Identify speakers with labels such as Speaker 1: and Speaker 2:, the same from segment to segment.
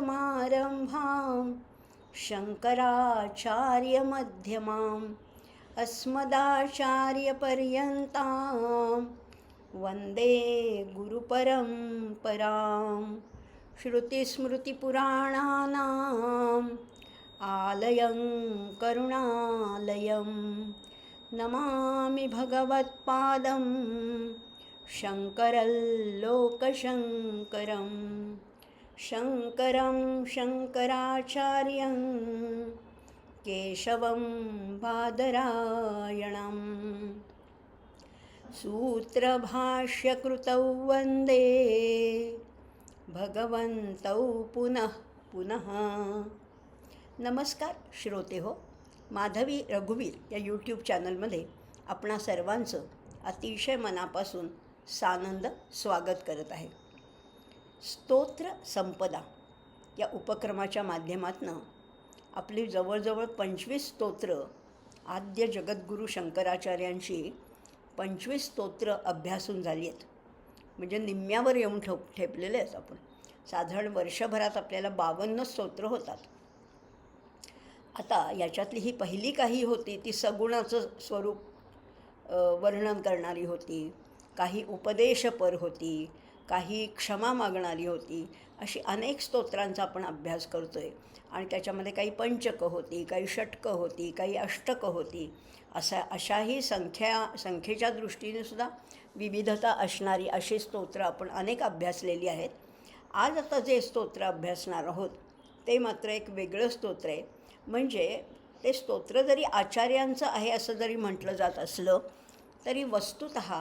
Speaker 1: सदाशिवसमारम्भां शङ्कराचार्यमध्यमाम् अस्मदाचार्यपर्यन्तां वन्दे गुरुपरम्परां। श्रुतिस्मृतिपुराणानाम् आलयं करुणालयं नमामि भगवत्पादं शङ्करल्लोकशङ्करम्। शङ्करं शङ्कराचार्यं केशवं बादरायणम्। सूत्रभाष्यकृतौ वन्दे भगवन्तौ पुनः पुनः। नमस्कार श्रोते हो, माधवी रघुवीर या यूट्यूब चॅनलमध्ये आपणा सर्वांचं अतिशय मनापासून सानंद स्वागत करत आहे. स्तोत्र संपदा या उपक्रमाच्या माध्यमातून आपली जवळजवळ 25 स्तोत्र आद्य जगद्गुरू शंकराचार्यांची 25 स्तोत्र अभ्यासून झाली आहेत. म्हणजे निम्म्यावर येऊन ठेपलेले आहेत आपण. साधारण वर्षभरात आपल्याला 52 स्तोत्र होतात. आता याच्यातली ही पहिली काही होती ती सगुणाचं स्वरूप वर्णन करणारी होती, काही उपदेशपर होती, काही क्षमा मागणारी होती. अशी अनेक स्तोत्रांचा आपण अभ्यास करतो आहे. आणि त्याच्यामध्ये काही पंचकं होती, काही षटकं होती, काही अष्टकं होती. अशाही संख्येच्या दृष्टीने सुद्धा विविधता असणारी अशी स्तोत्र आपण अनेक अभ्यासलेली आहेत. आज आता जे स्तोत्र अभ्यासणार आहोत ते मात्र एक वेगळं स्तोत्र आहे. म्हणजे ते स्तोत्र जरी आचार्यांचं आहे असं जरी म्हटलं जात असलं तरी वस्तुतः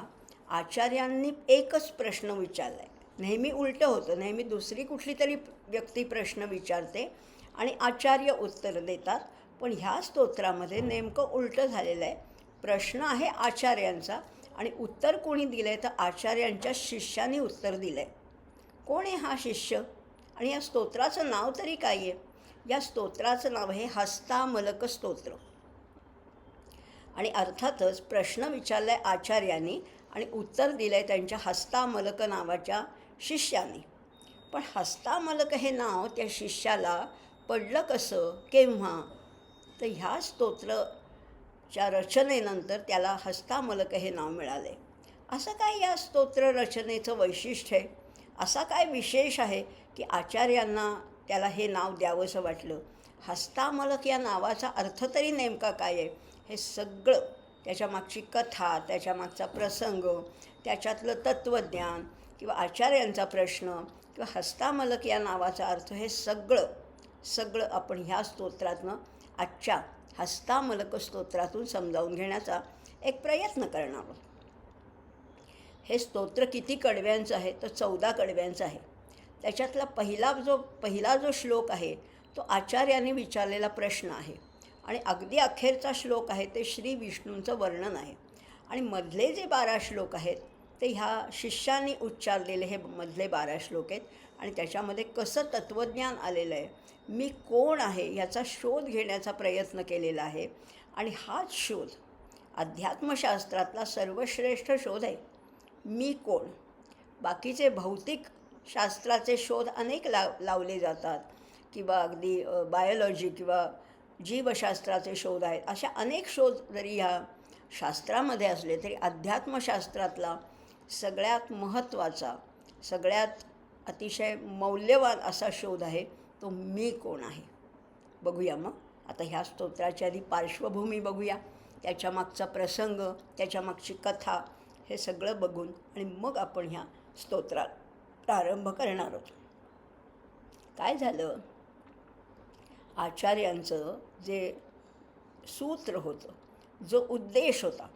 Speaker 1: आचार्यांनी एकच प्रश्न विचारला आहे. नेहमी उलटं होतं, नेहमी दुसरी कुठली तरी व्यक्ती प्रश्न विचारते आणि आचार्य उत्तर देतात. पण ह्या स्तोत्रामध्ये नेमकं उलटं झालेलं आहे. प्रश्न आहे आचार्यांचा आणि उत्तर कोणी दिलं आहे तर आचार्यांच्या शिष्याने उत्तर दिलं आहे. कोण आहे हा शिष्य आणि या स्तोत्राचं नाव तरी काय आहे? या स्तोत्राचं नाव आहे हस्तामलक स्तोत्र. आणि अर्थातच प्रश्न विचारला आहे आचार्यांनी आणि उत्तर दिलं आहे त्यांच्या हस्तामलक नावाच्या शिष्याने. पण हस्तामलक हे नाव त्या शिष्याला पडलं कसं, केव्हा? तर ह्या स्तोत्रच्या रचनेनंतर त्याला हस्तामलक हे नाव मिळाले. असं काय या स्तोत्र रचनेचं वैशिष्ट्य आहे? असा काय विशेष आहे की आचार्यांना त्याला हे नाव द्यावंसं वाटलं? हस्तामलक या नावाचा अर्थ तरी नेमका काय आहे? हे सगळं त्याच्यामागची कथा, त्याच्यामागचा प्रसंग, त्याच्यातलं तत्त्वज्ञान किंवा आचार्यांचा प्रश्न किंवा हस्तामलक या नावाचा अर्थ हे सगळं आपण ह्या स्तोत्रातनं आजच्या हस्तामलक स्तोत्रातून समजावून घेण्याचा एक प्रयत्न करणार आहोत. हे स्तोत्र किती कडव्यांचं आहे तर 14 कडव्यांचं आहे. त्याच्यातला पहिला जो श्लोक आहे तो आचार्याने विचारलेला प्रश्न आहे आणि अगदी अखेरचा श्लोक आहे ते श्री विष्णूंचं वर्णन आहे. आणि मधले जे 12 श्लोक आहेत ते ह्या शिष्याने उच्चारलेले हे मधले 12 श्लोक आहेत. आणि त्याच्यामध्ये कसं तत्त्वज्ञान आलेलं आहे, मी कोण आहे याचा शोध घेण्याचा प्रयत्न केलेला आहे. आणि हाच शोध अध्यात्मशास्त्रातला सर्वश्रेष्ठ शोध आहे, मी कोण. बाकीचे भौतिक शास्त्राचे शोध अनेक लावले जातात किंवा अगदी बायोलॉजी किंवा जीवशास्त्राचे शोध आहेत. अशा अनेक शोध जरी ह्या शास्त्रामध्ये असले तरी अध्यात्मशास्त्रातला सगळ्यात महत्त्वाचा, सगळ्यात अतिशय मौल्यवान असा शोध आहे तो मी कोण आहे. बघूया मग आता ह्या स्तोत्राच्या आधी पार्श्वभूमी बघूया, त्याच्या मागचा प्रसंग, त्याच्या मागची कथा, हे सगळं बघून आणि मग आपण ह्या स्तोत्रात प्रारंभ करणार आहोत. काय झालं, आचार्यांचं जे सूत्र होतं, जो उद्देश होता,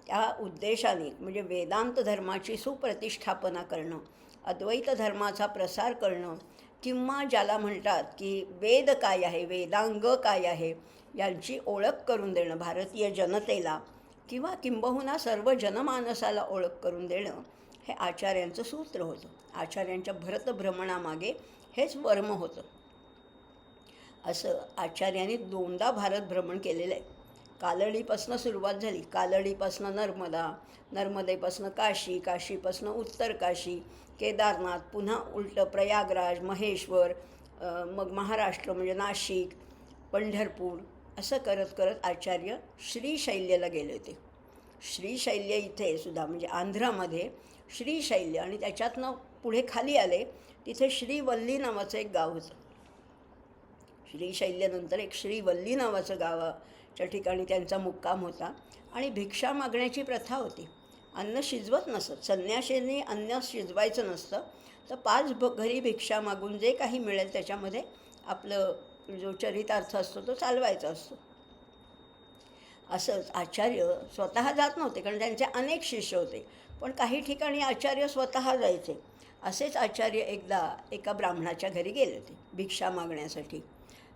Speaker 1: त्या उद्देशाने म्हणजे वेदांत धर्माची सुप्रतिष्ठापना करणं, अद्वैत धर्माचा प्रसार करणं, किंवा ज्याला म्हणतात की वेद काय आहे, वेदांग काय आहे, यांची ओळख करून देणं भारतीय जनतेला किंवा किंबहुना सर्व जनमानसाला ओळख करून देणं, हे आचार्यांचं सूत्र होतं. आचार्यांच्या भरतभ्रमणामागे हेच वर्म होतं. असं आचार्यांनी 2दा भारत भ्रमण केलेलं आहे. कालडीपासनं सुरुवात झाली, कालडीपासनं नर्मदा, नर्मदेपासनं काशी, काशीपासनं उत्तर काशी, केदारनाथ, पुन्हा उलटं प्रयागराज, महेश्वर, मग महाराष्ट्र म्हणजे नाशिक, पंढरपूर, असं करत करत आचार्य श्रीशैल्यला गेले होते. श्रीशैल्य इथे सुद्धा म्हणजे आंध्रामध्ये श्रीशैल्य, आणि त्याच्यातनं पुढे खाली आले तिथे श्रीवल्ली नावाचं एक गाव होतं. श्रीशैल्यानंतर एक श्रीवल्ली नावाचं गावाच्या ठिकाणी त्यांचा मुक्काम होता. आणि भिक्षा मागण्याची प्रथा होती. अन्न शिजवत नसत, संन्याशींनी अन्न शिजवायचं नसतं, तर 5 घरी भिक्षा मागून जे काही मिळेल त्याच्यामध्ये आपलं जो चरितार्थ असतो तो चालवायचा असतो. असंच आचार्य स्वतः जात नव्हते, कारण त्यांचे अनेक शिष्य होते, पण काही ठिकाणी आचार्य स्वतः जायचे. असेच आचार्य एकदा एका ब्राह्मणाच्या घरी गेले होते भिक्षा मागण्यासाठी.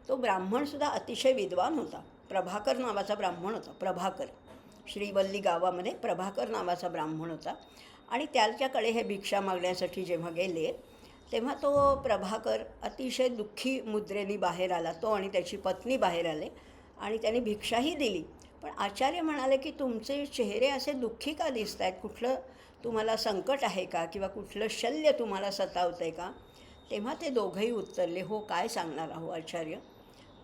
Speaker 1: तो ब्राह्मणसुद्धा अतिशय विद्वान होता. प्रभाकर नावाचा ब्राह्मण होता. प्रभाकर, श्रीवल्ली गावामध्ये प्रभाकर नावाचा ब्राह्मण होता. आणि त्याच्याकडे हे भिक्षा मागण्यासाठी जेव्हा गेले तेव्हा तो प्रभाकर अतिशय दुःखी मुद्रेने बाहेर आला. तो आणि त्याची पत्नी बाहेर आले आणि त्यांनी भिक्षाही दिली. पण आचार्य म्हणाले की तुमचे चेहरे असे दुःखी का दिसत आहेत, कुठलं तुम्हाला संकट आहे का, किंवा कुठलं शल्य तुम्हाला सतावतं आहे का. तेव्हा ते दोघंही उत्तरले, हो काय सांगणार आहो आचार्य,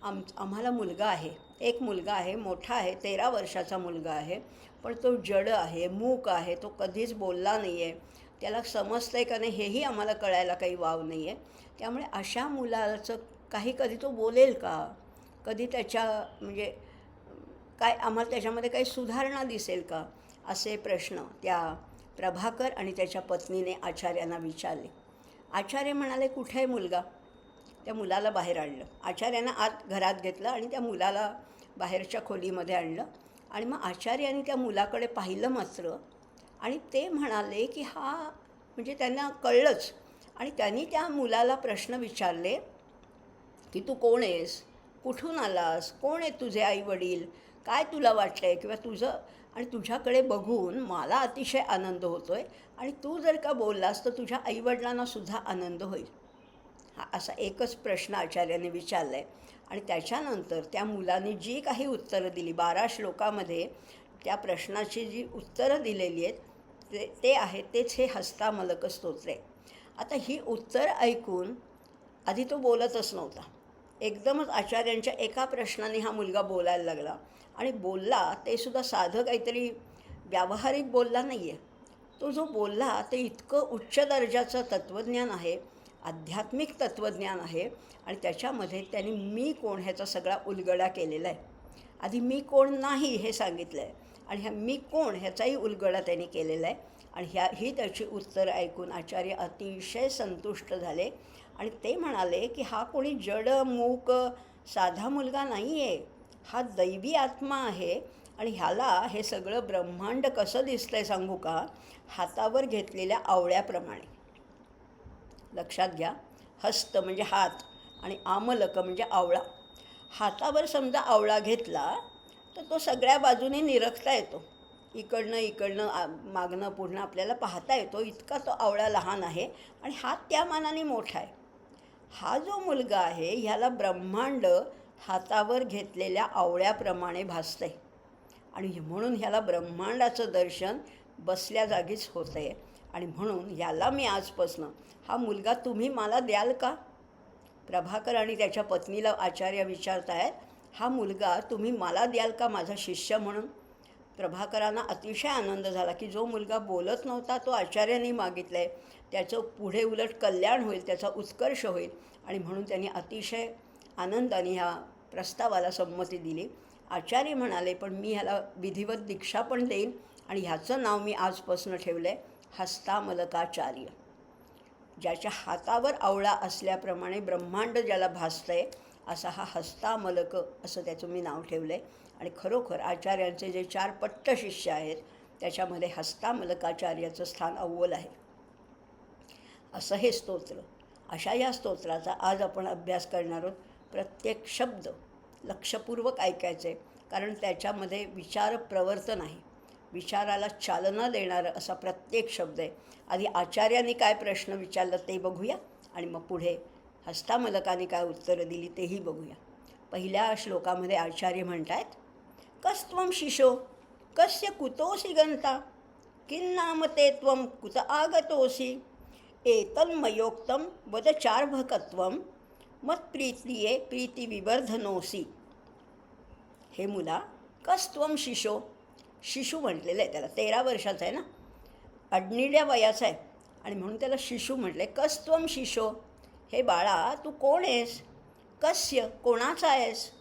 Speaker 1: आम्हाला मुलगा आहे, एक मुलगा आहे, मोठा आहे, 13 वर्षाचा मुलगा आहे, पण तो जड आहे, मूक आहे, तो कधीच बोलला नाही आहे, त्याला समजतं आहे का नाही हेही आम्हाला कळायला काही वाव नाही आहे. त्यामुळे अशा मुलाचं कधी तो बोलेल का, कधी त्याच्या म्हणजे काय आम्हाला त्याच्यामध्ये काही सुधारणा दिसेल का, असे प्रश्न त्या प्रभाकर आणि त्याच्या पत्नीने आचार्यांना विचारले. आचार्य म्हणाले, कुठे आहे मुलगा. त्या मुलाला बाहेर आणलं. आचार्यांना आत घरात घेतलं आणि त्या मुलाला बाहेरच्या खोलीमध्ये आणलं. आणि मग आचार्यांनी त्या मुलाकडे पाहिलं मात्र, आणि ते म्हणाले की हा म्हणजे त्यांना कळलंच. आणि त्यांनी त्या मुलाला प्रश्न विचारले की तू कोण आहेस, कुठून आलास, कोण आहेत तुझे आईवडील, काय तुला वाटलं आहे, किंवा तुझं, आणि तुझ्याकडे बघून मला अतिशय आनंद होतो आहे, आणि तू जर का बोललास तर तुझ्या आईवडिलांनासुद्धा आनंद होईल. हा असा एकच प्रश्न आचार्याने विचारला आहे. आणि त्याच्यानंतर त्या मुलांनी जी काही उत्तरं दिली, 12 श्लोकामध्ये त्या प्रश्नाची जी उत्तरं दिलेली आहेत ते आहेत, तेच हे हस्तामलक स्तोत्र आहे. आता ही उत्तर ऐकून आधी तो बोलतच नव्हता. एकदमच आचार्यांच्या एका प्रश्नाने हा मुलगा बोलायला लागला. आणि बोलला ते सुद्धा साधं काहीतरी व्यावहारिक बोलला नाही आहे. तो जो बोलला ते इतकं उच्च दर्जाचं तत्त्वज्ञान आहे, आध्यात्मिक तत्त्वज्ञान आहे. आणि त्याच्यामध्ये त्यांनी मी कोण ह्याचा सगळा उलगडा केलेला आहे. आधी मी कोण नाही हे सांगितलं आहे, आणि ह्या मी कोण ह्याचाही उलगडा त्यांनी केलेला आहे. आणि ही त्याची उत्तरं ऐकून आचार्य अतिशय संतुष्ट झाले. आणि ते म्हणाले की हा कोणी जड मूक साधा मुलगा नाही आहे, हा दैवी आत्मा आहे. आणि ह्याला हे सगळं ब्रह्मांड कसं दिसतं आहे सांगू का, हातावर घेतलेल्या आवळ्याप्रमाणे. लक्षात घ्या, हस्त म्हणजे हात आणि आमलक म्हणजे आवळा. हातावर समजा आवळा घेतला तर तो सगळ्या बाजूने निरखता येतो, इकडनं मागणं पूर्ण आपल्याला पाहता येतो, इतका तो आवळा लहान आहे. आणि हात त्या मानाने मोठा आहे. हा जो मुलगा आहे ह्याला ब्रह्मांड हातावर घेतलेल्या आवळ्याप्रमाणे भासतं आहे. आणि म्हणून ह्याला ब्रह्मांडाचं दर्शन बसल्या जागीच होतं आहे. आणि म्हणून ह्याला मी आजपासनं, हा मुलगा तुम्ही मला द्याल का. प्रभाकर आणि त्याच्या पत्नीला आचार्य विचारत आहेत, हा मुलगा तुम्ही मला द्याल का माझा शिष्य म्हणून. प्रभाकरांना अतिशय आनंद झाला की जो मुलगा बोलत नव्हता तो आचार्यांनी मागितलं आहे, त्याचं पुढे उलट कल्याण होईल, त्याचा उत्कर्ष होईल. आणि म्हणून त्यांनी अतिशय आनंदाने ह्या प्रस्तावाला संमती दिली. आचार्य म्हणाले, पण मी ह्याला विधिवत दीक्षा पण देईन आणि ह्याचं नाव मी आजपासून ठेवलं आहे हस्तामलकाचार्य. ज्याच्या हातावर आवळा असल्याप्रमाणे ब्रह्मांड ज्याला भासतंय असा हा हस्तामलक असं त्याचं मी नाव ठेवलं आहे. आणि खरोखर आचार्यांचे जे 4 पट्ट शिष्य आहेत त्याच्यामध्ये हस्तामलकाचार्याचं स्थान अव्वल आहे. असं हे स्तोत्र. अशा या स्तोत्राचा आज आपण अभ्यास करणार आहोत. प्रत्येक शब्द लक्षपूर्वक ऐकायचे, कारण त्याच्यामध्ये विचार प्रवर्तन आहे, विचाराला चालना देणारं असा प्रत्येक शब्द आहे. आधी आचार्यांनी काय प्रश्न विचारलं ते बघूया आणि मग पुढे हस्तामलकाने काय उत्तरं दिली तेही बघूया. पहिल्या श्लोकामध्ये आचार्य म्हणतायत, कस्त्वं शिशो कस्य कुतोसि गंता किन्नाम ते त्वं कुत आगतोसि एतन्मयोक्तं वद चार्भकत्वं मत्प्रीतिये प्रीतिविवर्धनोसि. हे मुला, कस्त्वं शिशो, शिशु म्हटलेलं आहे त्याला, 13 वर्षाचा आहे ना, अडनिड्या वयाचा आहे आणि म्हणून त्याला शिशु म्हटलं आहे. कस्त्वं शिशो, हे बाळा तू कोण आहेस? कस्य, कोणाचा आहेस?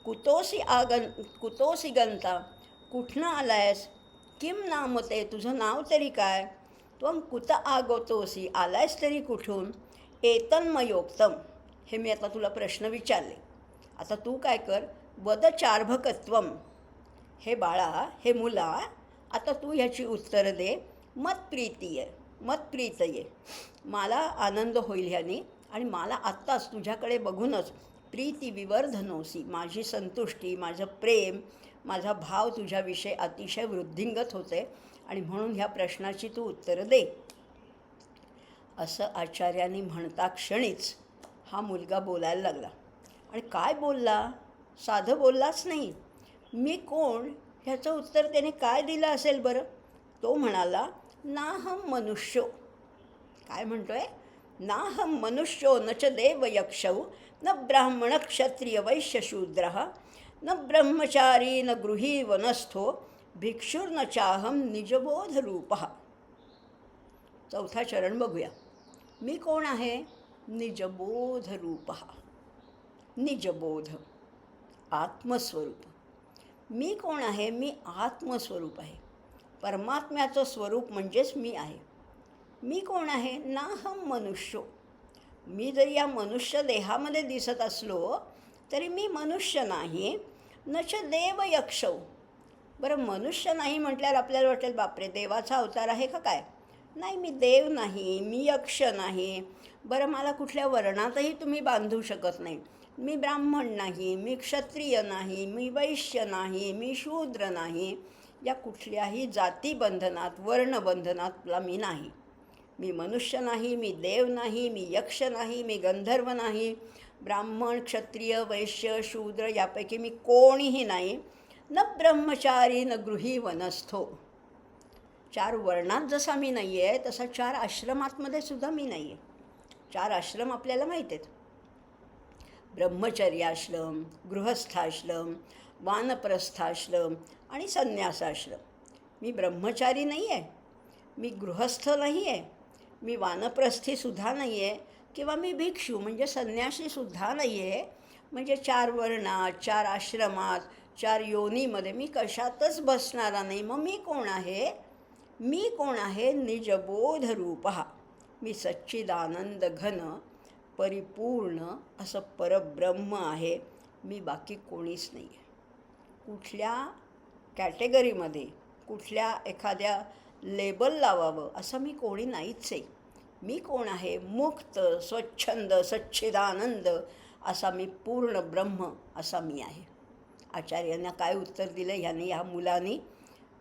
Speaker 1: कुतोसी गंता, कुठनं आला आहेस? किम नाम ते, तुझं नाव तरी काय? त्वं कुत आगतोसी, आलायस तरी कुठून? एतन्मयोक्तम, हे मी आता तुला प्रश्न विचारले. आता तू काय कर, वद चार्भकत्वम, हे बाळा, हे मुला, आता तू ह्याची उत्तरं दे. मत्प्रीतये, मला आनंद होईल ह्याने आणि मला आत्ताच तुझ्याकडे बघूनच प्रीती विवर्धनोसी, माझी संतुष्टी, माझं प्रेम, माझा भाव तुझ्याविषयी अतिशय वृद्धिंगत होते आणि म्हणून ह्या प्रश्नाची तू उत्तरं दे. असं आचार्यांनी म्हणता क्षणीच हा मुलगा बोलायला लागला. आणि काय बोलला? साधं बोललाच नाही. मी कोण ह्याचं उत्तर त्याने काय दिलं असेल बरं? तो म्हणाला, नाहम मनुष्यो. काय म्हणतोय? नाहम मनुष्यो न च देव यक्षौ न ब्राह्मण क्षत्रिय वैश्य शूद्रः न ब्रह्मचारी न गृही वनस्थो भिक्षुर्न चाहम निजबोधरूपः. 4था चरण बघूया. मी कोण आहे? निजबोधरूपः. निजबोध, आत्मस्वरूप. मी कोण आहे? मी आत्मस्वरूप आहे. परमात्म्याचं स्वरूप म्हणजेच मी आहे. मी कोण आहे? नाहम मनुष्यो. मी जरी या मनुष्य देहामध्ये दिसत असलो तरी मी मनुष्य नाही. न च देव यक्षौ. बरं, मनुष्य नाही म्हटल्यावर आपल्याला वाटेल बापरे देवाचा अवतार आहे का काय? नाही, मी देव नाही, मी यक्ष नाही. बरं, मला कुठल्या वर्णातही तुम्ही बांधू शकत नाही. मी ब्राह्मण नाही, मी क्षत्रिय नाही, मी वैश्य नाही, मी शूद्र नाही. या कुठल्याही जातीबंधनात, वर्णबंधनातला मी नाही. मी मनुष्य नाही, मी देव नाही, मी यक्ष नाही, मी गंधर्व नाही, ब्राह्मण क्षत्रिय वैश्य शूद्र यापैकी मी कोणीही नाही. न ब्रह्मचारी न गृही वनस्थो. 4 वर्णात जसा मी नाही आहे तसा 4 आश्रमातमध्ये सुद्धा मी नाही आहे. 4 आश्रम आपल्याला माहीत आहेत. ब्रह्मचर्याश्रम, गृहस्थाश्रम, वानप्रस्थाश्रम आणि संन्यासाश्रम. मी ब्रह्मचारी नाही आहे, मी गृहस्थ नाही आहे, मी वानप्रस्थीसुद्धा नाही आहे किंवा मी भिक्षू म्हणजे संन्यासीसुद्धा नाही आहे. म्हणजे 4 वर्णात, 4 आश्रमात, 4 योनीमध्ये मी कशातच बसणारा नाही. मग मी कोण आहे? मी कोण आहे? निजबोध रूपः. मी सच्चिदानंद घन परिपूर्ण असं परब्रह्म आहे. मी बाकी कोणीच नाही आहे. कुठल्या कॅटेगरीमध्ये, कुठल्या एखाद्या लेबल लावावं असं मी कोणी नाहीच आहे. मी कोण आहे? मुक्त, स्वच्छंद, सच्चिदानंद असा मी पूर्ण ब्रह्म असा मी आहे. आचार्यांना काय उत्तर दिलं? ह्या मुलाने,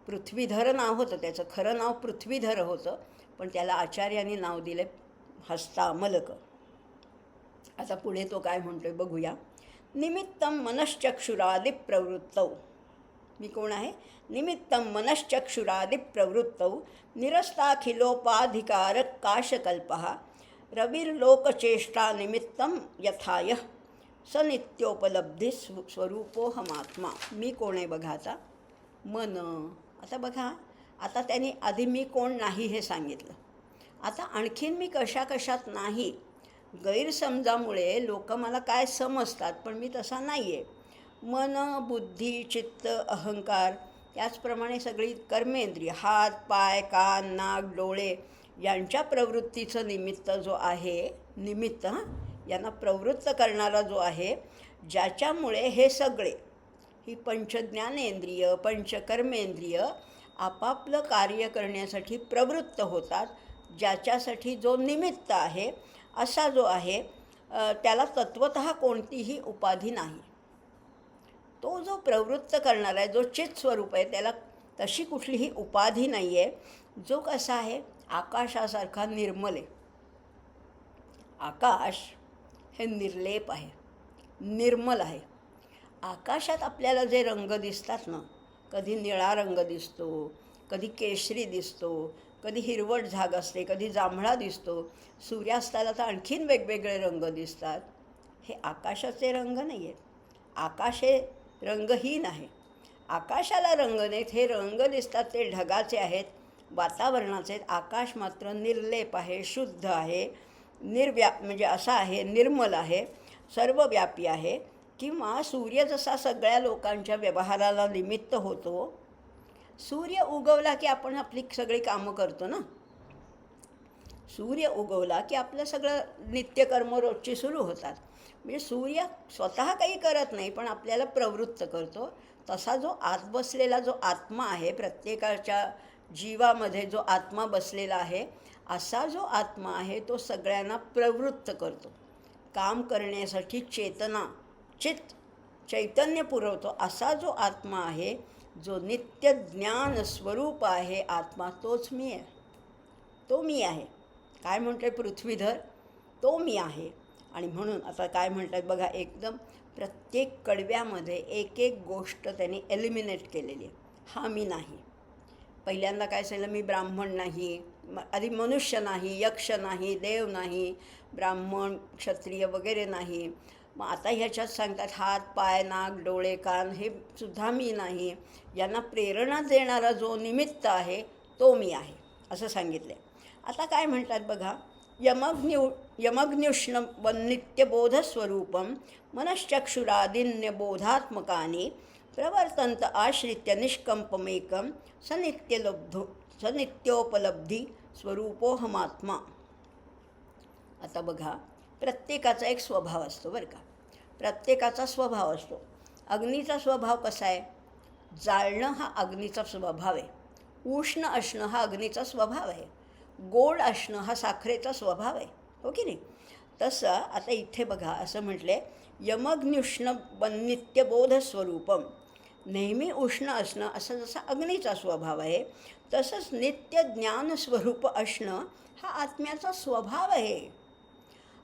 Speaker 1: पृथ्वीधर नाव होतं त्याचं, खरं नाव पृथ्वीधर होतं, पण त्याला आचार्यांनी नाव दिलं हस्तामलक. आता पुढे तो काय म्हणतोय बघूया. निमित्तं मनश्चक्षुरादिप्रवृत्तौ. मी कोण आहे? निमित्तं मनश्चक्षुरादिप्रवृत्तौ निरस्ताखिलोपाधिकारः काशकल्पः रविर्लोकचेष्टानिमित्तं यथायः स नित्योपलब्धी स्वरूपोहमात्मा. मी कोण आहे बघा आता. मन. आता बघा, आता त्यांनी आधी मी कोण नाही हे सांगितलं. आता आणखीन मी कशा कशात नाही. गैरसमजामुळे लोक मला काय समजतात, पण मी तसा नाही आहे. मन, बुद्धी, चित्त, अहंकार, त्याचप्रमाणे सगळी कर्मेंद्रिय, हात, पाय, कान, नाक, डोळे यांच्या प्रवृत्तीचं निमित्त जो आहे, निमित्त यांना प्रवृत्त करणारा जो आहे, ज्याच्यामुळे हे सगळे, ही पंचज्ञानेंद्रिय, पंचकर्मेंद्रिय आपापलं कार्य करण्यासाठी प्रवृत्त होतात, ज्याच्यासाठी जो निमित्त आहे असा जो आहे, त्याला तत्वतः कोणतीही उपाधी नाही. तो जो प्रवृत्त करणारा आहे, जो चित स्वरूप आहे, त्याला तशी कुठलीही उपाधी नाही आहे. जो कसा आहे, आकाशासारखा निर्मल आहे. आकाश हे निर्लेप आहे, निर्मल आहे. आकाशात आपल्याला जे रंग दिसतात ना, कधी निळा रंग दिसतो, कधी केशरी दिसतो, कधी हिरवट झाग असते, कधी जांभळा दिसतो, सूर्यास्ताला तर आणखीन वेगवेगळे रंग दिसतात. हे आकाशाचे रंग नाही आहेत. आकाश हे रंगहीन आहे. आकाशाला रंग नाहीत, हे रंग दिसतात ते ढगाचे आहेत, वातावरणाचे आहेत. आकाश मात्र निर्लेप आहे, शुद्ध आहे, म्हणजे असा आहे, निर्मल आहे, सर्वव्यापी आहे. किंवा सूर्य जसा सगळ्या लोकांच्या व्यवहाराला निमित्त होतो, सूर्य उगवला की आपण आपली सगळी कामं करतो ना. सूर्य उगवला की आपलं सगळं नित्यकर्म रोजची सुरू होतात. म्हणजे सूर्य स्वतः काही करत नाही, पण आपल्याला प्रवृत्त करतो. तसा जो आत बसलेला जो आत्मा आहे, प्रत्येकाच्या जीवामध्ये जो आत्मा बसलेला आहे, असा जो आत्मा आहे तो सगळ्यांना प्रवृत्त करतो. काम करण्यासाठी चेतना, चैतन्य पुरवतो. असा जो आत्मा आहे, जो नित्य ज्ञान स्वरूप आहे आत्मा, तोच मी आहे. तो मी आहे. काय म्हणतो आहे पृथ्वीधर, तो मी आहे. आणि म्हणून आता काय म्हणतात बघा, एकदम प्रत्येक कडव्यामध्ये एक एक गोष्ट त्यांनी एलिमिनेट केलेली आहे. हा मी नाही. पहिल्यांदा काय सांगितलं, मी ब्राह्मण नाही, आधी मनुष्य नाही, यक्ष नाही, देव नाही, ब्राह्मण, क्षत्रिय वगैरे नाही. मग आता ह्याच्यात सांगतात हात, पाय, नाक, डोळे, कान हे सुद्धा मी नाही. यांना प्रेरणा देणारा जो निमित्त आहे तो मी आहे असं सांगितलं. आता काय म्हणतात बघा, यमग्न्युष्ण नित्यबोधस्वरूपम मनश्चक्षुरादिन्यबोधात्मकानि प्रवर्तन्त आश्रित्य निष्कंपमेकं सनित्योपलब्धी स्वरूपोहमात्मा. आता बघा, प्रत्येकाचा एक स्वभाव असतो बरं का. प्रत्येकाचा स्वभाव असतो. अग्नीचा स्वभाव कसा आहे, जाळणं हा अग्नीचा स्वभाव आहे. उष्ण असणं हा अग्नीचा स्वभाव आहे. गोड असणं हा साखरेचा स्वभाव आहे, हो की नाही. तसं आता इथे बघा असं म्हटलं आहे, यमग्न्युष्ण नित्यबोधस्वरूपम, नेहमी उष्ण असणं असं जसा अग्नीचा स्वभाव आहे, तसंच नित्य ज्ञानस्वरूप असणं हा आत्म्याचा स्वभाव आहे.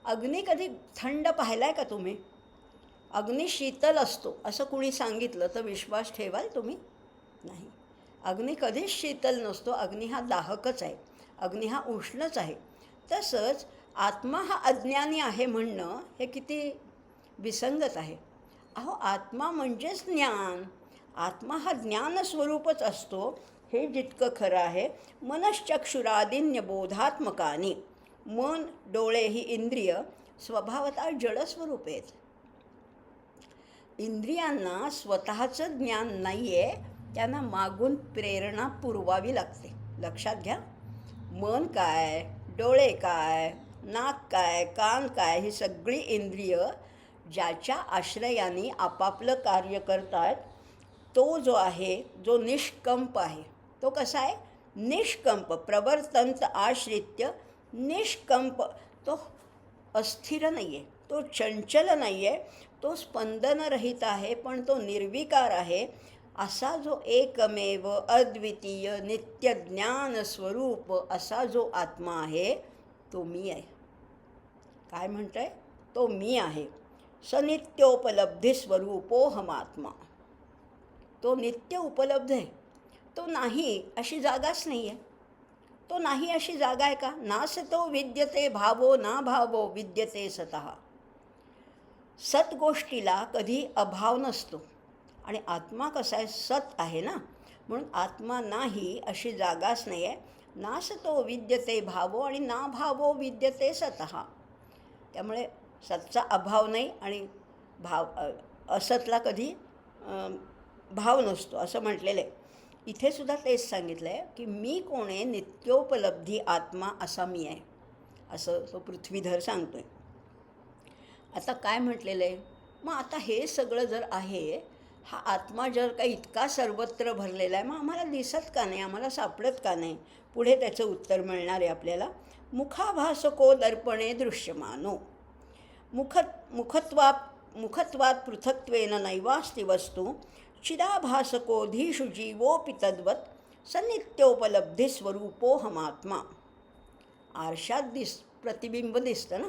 Speaker 1: अग्नी कधी थंड पाहिला आहे का तुम्ही? अग्नी शीतल असतो असं कुणी सांगितलं तर विश्वास ठेवाल तुम्ही? नाही. अग्नी कधीच शीतल नसतो. अग्नी हा दाहकच आहे, अग्नी हा उष्णच आहे. तसंच आत्मा हा अज्ञानी आहे म्हणणं हे किती विसंगत आहे. अहो, आत्मा म्हणजेच ज्ञान. आत्मा हा ज्ञानस्वरूपच असतो, हे जितकं खरं आहे. मनश्चक्षुरादिन्य बोधात्मकानी, मन, डोळे ही इंद्रिय स्वभावतः जडस्वरूप आहेत. इंद्रियांना स्वतःचं ज्ञान नाही आहे, त्यांना मागून प्रेरणा पुरवावी लागते. लक्षात घ्या. मन काय, डोळे काय, नाक काय, कान काय, ही सगळी इंद्रिय ज्याच्या आश्रयाने आपापलं कार्य करतात, तो जो आहे, जो निष्कंप आहे, तो कसा आहे, निष्कंप. प्रवर्तन्त आश्रित्य निष्कंप. तो अस्थिर नाही आहे, तो चंचल नाही आहे, तो स्पंदनरहित आहे, पण तो निर्विकार आहे. असा जो एकमेव अद्वितीय नित्य ज्ञान स्वरूप असा जो आत्मा आहे तो मी आहे. काय म्हणतं आहे, तो मी आहे. सनित्योपलब्धी स्वरूपोहमात्मा. तो नित्य उपलब्ध आहे. तो नाही अशी जागाच नाही आहे. तो नाही अशी जागा आहे का? नासतो विद्यते भावो ना भावो विद्यते सतः. सत गोष्टीला कधी अभाव नसतो. आणि आत्मा कसा आहे, सत आहे ना. म्हणून आत्मा नाही अशी जागाच नाही आहे. नासतो विद्यते भावो आणि ना भावो विद्यते सतः. त्यामुळे सतचा अभाव नाही आणि असतला कधी भाव नसतो असं म्हटलेलं आहे. इथे सुद्धा तेच सांगितलं आहे की मी कोण आहे, नित्योपलब्धी आत्मा असा मी आहे, असं तो पृथ्वीधर सांगतो आहे. आता काय म्हटलेलं आहे, मग आता हे सगळं जर आहे, हा आत्मा जर का इतका सर्वत्र भरलेला आहे, मग आम्हाला दिसत का नाही, आम्हाला सापडत का नाही? पुढे त्याचं उत्तर मिळणार आहे आपल्याला. मुखाभासको दर्पणे दृश्यमानो मुखत्वात पृथक्त्वेन नैवास्ति वस्तू चिदाभासको धीषु जीवोऽपि तद्वत् सनित्योपलब्धिस्वरूपोऽहमात्मा. आरशात प्रतिबिंब दिसतं ना.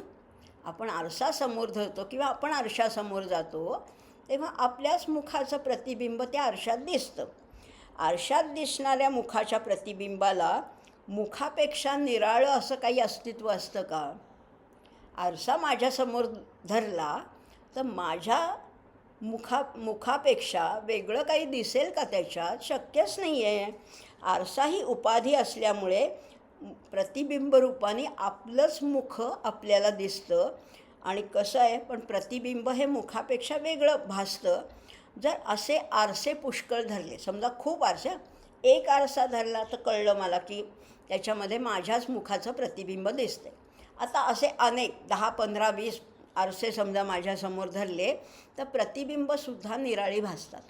Speaker 1: आपण आरसा समोर धरतो किंवा आपण आरशासमोर जातो तेव्हा आपल्याच मुखाचं प्रतिबिंब त्या आरशात दिसतं. आरशात दिसणाऱ्या मुखाच्या प्रतिबिंबाला मुखापेक्षा निराळं असं काही अस्तित्व असतं का? आरसा माझ्यासमोर धरला तर माझ्या मुखापेक्षा वेगळं काही दिसेल का त्याच्यात? शक्यच नाही आहे. आरसा ही उपाधी असल्यामुळे प्रतिबिंबरूपाने आपलंच मुख आपल्याला दिसतं. आणि कसं आहे, पण प्रतिबिंब हे मुखापेक्षा वेगळं भासतं. जर असे आरसे पुष्कळ धरले, समजा खूप आरसे, एक आरसा धरला तर कळलं मला की त्याच्यामध्ये माझ्याच मुखाचं प्रतिबिंब दिसते. आता असे अनेक 10, 15, 20 आरसे समजा माझ्यासमोर धरले तर प्रतिबिंबसुद्धा निराळी भासतात.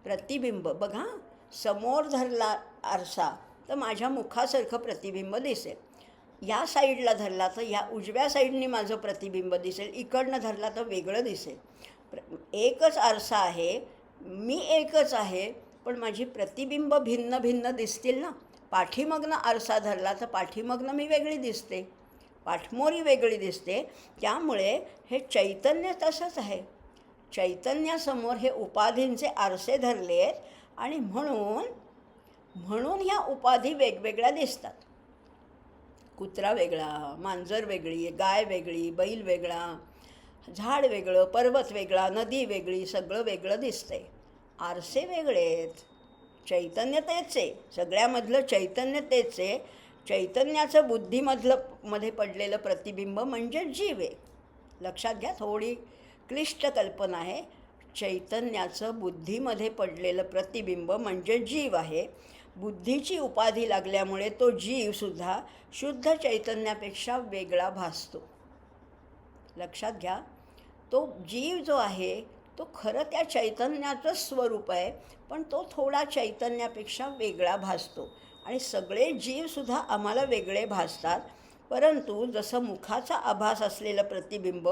Speaker 1: प्रतिबिंब बघा, समोर धरला आरसा तर माझ्या मुखासारखं प्रतिबिंब दिसेल. या साईडला धरला तर या उजव्या साईडनी माझं प्रतिबिंब दिसेल, इकडनं धरला तर वेगळं दिसेल. एकच आरसा आहे, मी एकच आहे, पण माझी प्रतिबिंब भिन्न भिन्न दिसतील ना. पाठीमागनं आरसा धरला तर पाठीमागनं मी वेगळी दिसते, पाठमोरी वेगळी दिसते. त्यामुळे हे चैतन्य तसंच आहे. चैतन्यासमोर हे उपाधींचे आरसे धरलेत आणि म्हणून ह्या उपाधी वेगवेगळ्या दिसतात. कुत्रा वेगळा, मांजर वेगळी, गाय वेगळी, बैल वेगळा, झाड वेगळं, पर्वत वेगळा, नदी वेगळी, सगळं वेगळं दिसतंय. आरसे वेगळे आहेत, चैतन्य तेच आहे. सगळ्यामधलं चैतन्य तेच आहे. चैतन्याचं मध्ये पडलेलं प्रतिबिंब म्हणजे जीव आहे. लक्षात घ्या, थोडी क्लिष्ट कल्पना आहे. चैतन्याचं बुद्धीमध्ये पडलेलं प्रतिबिंब म्हणजे जीव आहे. बुद्धीची उपाधी लागल्यामुळे तो जीवसुद्धा शुद्ध चैतन्यापेक्षा वेगळा भासतो. लक्षात घ्या, तो जीव जो आहे तो खरं त्या चैतन्याचंच स्वरूप आहे, पण तो थोडा चैतन्यापेक्षा वेगळा भासतो. आणि सगळे जीवसुद्धा आम्हाला वेगळे भासतात. परंतु जसं मुखाचा आभास असलेलं प्रतिबिंब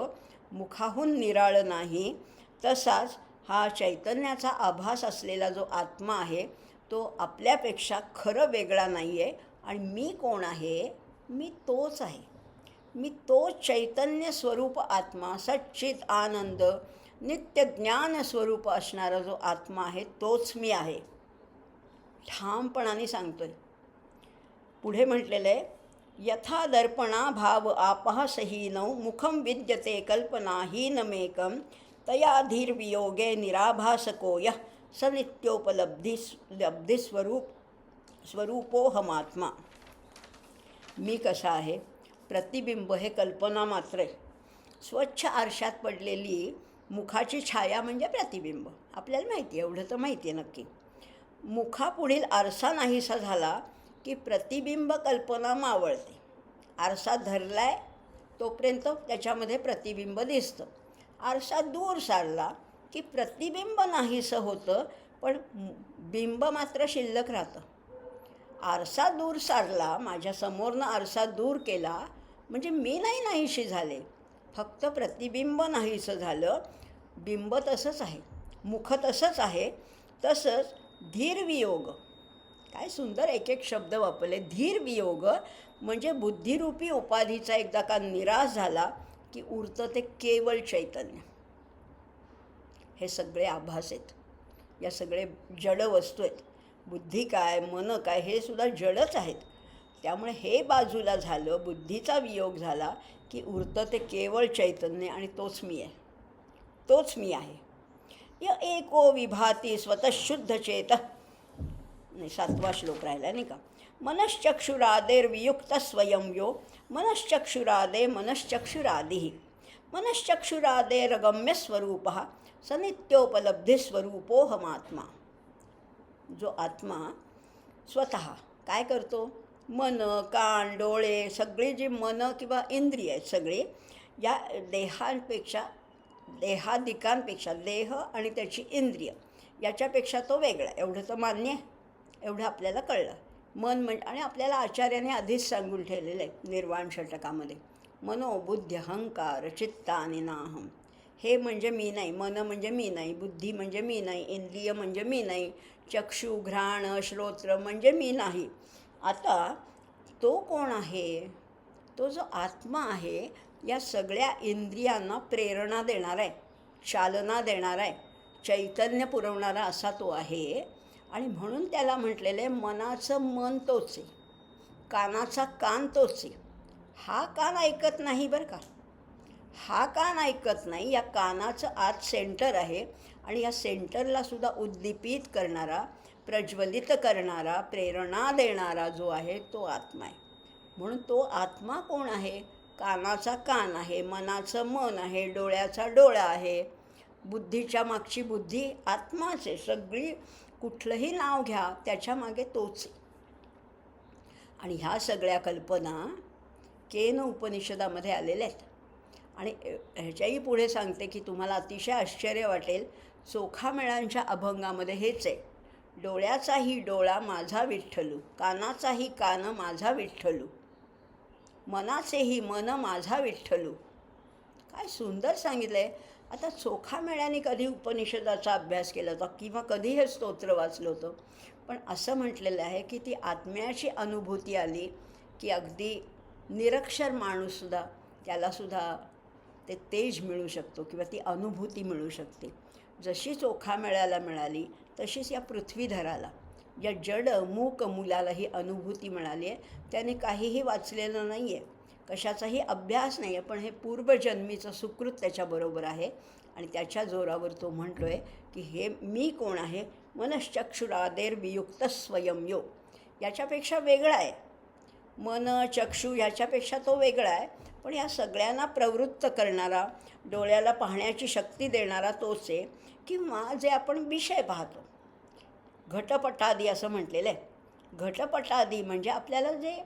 Speaker 1: मुखाहून निराळं नाही, तसाच हा चैतन्याचा आभास असलेला जो आत्मा आहे तो आपल्यापेक्षा खरं वेगळा नाही आहे. आणि मी कोण आहे? मी तोच आहे. मी तोच चैतन्य स्वरूप आत्मा, सच्चित आनंद नित्य ज्ञान स्वरूप असणारा जो आत्मा आहे तोच मी आहे. ठामपणाने सांगतोय. पुढे म्हटलेलं आहे, यथा दर्पणा भाव आपः सहीनौ मुखम विद्यते कल्पनाहीनमेकं तया धीर्वियोगे निराभासको यः स स्वरूपोऽहमात्मा. मी कसा आहे? प्रतिबिंब हे कल्पना मात्र आहे. स्वच्छ आरशात पडलेली मुखाची छाया म्हणजे प्रतिबिंब. आपल्याला माहिती आहे, एवढं तर माहिती आहे नक्की. मुखापुढील आरसा नाहीसा झाला की प्रतिबिंब कल्पना मावळते. आरसा धरलाय तोपर्यंत त्याच्यामध्ये प्रतिबिंब दिसतं. आरसा दूर सारला की प्रतिबिंब नाहीसं होतं, पण बिंब मात्र शिल्लक राहतं. आरसा दूर सारला, माझ्यासमोरनं आरसा दूर केला म्हणजे मी नाहीशी झाले, फक्त प्रतिबिंब नाहीसं झालं. बिंब तसंच आहे, मुख तसंच आहे. तसंच धीर्वियोग, काय सुंदर एक एक शब्द वापरले. धीर्वियोग म्हणजे बुद्धिरूपी उपाधीचा एकदा का निराश झाला की उरतं ते केवळ चैतन्य. हे सगळे आभास आहेत, या सगळे जड वस्तू आहेत. बुद्धी काय, मन काय, हे सुद्धा जडच आहेत. त्यामुळे हे बाजूला झालं, बुद्धीचा वियोग झाला की उरतं ते केवळ चैतन्य आणि तोच मी आहे, तोच मी आहे. य एको विभाती स्वतःशुद्ध चेत नाही 7वा श्लोक राहिला नाही का. मनश्चक्षुरादेर्वियुक्त स्वयं यो मनश्चक्षुरादे मनश्चक्षुरादिः मनश्चक्षुरादेरगम्यस्वरूपः स नित्योपलब्धिस्वरूपोऽहमात्मा. जो आत्मा स्वतः काय करतो, मन, कान, डोळे, सगळी जी मन किंवा इंद्रिय आहेत सगळी या देहादिकांपेक्षा, देह आणि त्याची इंद्रिय याच्यापेक्षा तो वेगळा. एवढं तर मान्य आहे, एवढं आपल्याला कळलं. मन म्हणजे, आणि आपल्याला आचार्याने आधीच सांगून ठेवलेलं आहे निर्वाण षटकामध्ये, मनो बुद्धी अहंकार चित्तानि नाहम. हे म्हणजे मी नाही, मन म्हणजे मी नाही, बुद्धी म्हणजे मी नाही, इंद्रिय म्हणजे मी नाही, चक्षु घ्राण श्रोत्र म्हणजे मी नाही. आता तो कोण आहे? तो जो आत्मा आहे या सगळ्या इंद्रियांना प्रेरणा देणारा आहे, चालना देणारा आहे, चैतन्य पुरवणारा असा तो आहे. आणि म्हणून त्याला म्हटलेलं आहे मनाचं मन तोच आहे, कानाचा कान तोच आहे. हा कान ऐकत नाही बरं का, हा कान ऐकत नाही. या कानाचं आत सेंटर आहे आणि या सेंटरला सुद्धा उद्दीपित करणारा, प्रज्वलित करणारा, प्रेरणा देणारा जो आहे तो आत्मा आहे. म्हणून तो आत्मा कोण आहे? कानाचा कान आहे, मनाचं मन आहे, डोळ्याचा डोळा आहे, बुद्धीच्या मागची बुद्धी आत्माच आहे. सगळी कुठलंही नाव घ्या त्याच्या मागे तोच आहे. आणि ह्या सगळ्या कल्पना केन उपनिषदामध्ये आलेल्या आहेत. आणि ह्याच्याही पुढे सांगते की तुम्हाला अतिशय आश्चर्य वाटेल, चोखामेळांच्या अभंगामध्ये हेच आहे, डोळ्याचाही डोळा माझा विठ्ठलू, कानाचाही कान माझा विठ्ठलू, मनाचेही मन माझा विठ्ठलू. काय सुंदर सांगितलं आहे. आता चोखामेळ्याने कधी उपनिषदाचा अभ्यास केला होता किंवा कधी हे स्तोत्र वाचलं होतं, पण असं म्हटलेलं आहे की ती आत्म्याची अनुभूती आली की अगदी निरक्षर माणूससुद्धा त्यालासुद्धा ते तेज मिळू शकतो किंवा ती अनुभूती मिळू शकते. जशी चोखामेळ्याला मिळाली तशीच या पृथ्वीधराला, या जड मूक मुलाला ही अनुभूती मिळाली आहे. त्याने काहीही वाचलेलं नाही आहे, कशाचाही अभ्यास नाही आहे, पण हे पूर्वजन्मीचं सुकृत त्याच्याबरोबर आहे आणि त्याच्या जोरावर तो म्हणतो आहे की हे मी कोण आहे? मनश्चक्षुरादेर्वियुक्त स्वयं यो. याच्यापेक्षा वेगळा आहे, मन चक्षु ह्याच्यापेक्षा तो वेगळा आहे, पण या सगळ्यांना प्रवृत्त करणारा, डोळ्याला पाहण्याची शक्ती देणारा तोच आहे. किंवा जे आपण विषय पाहतो, घटपटादी असं म्हटलेलं आहे. घटपटादी म्हणजे आपल्याला जे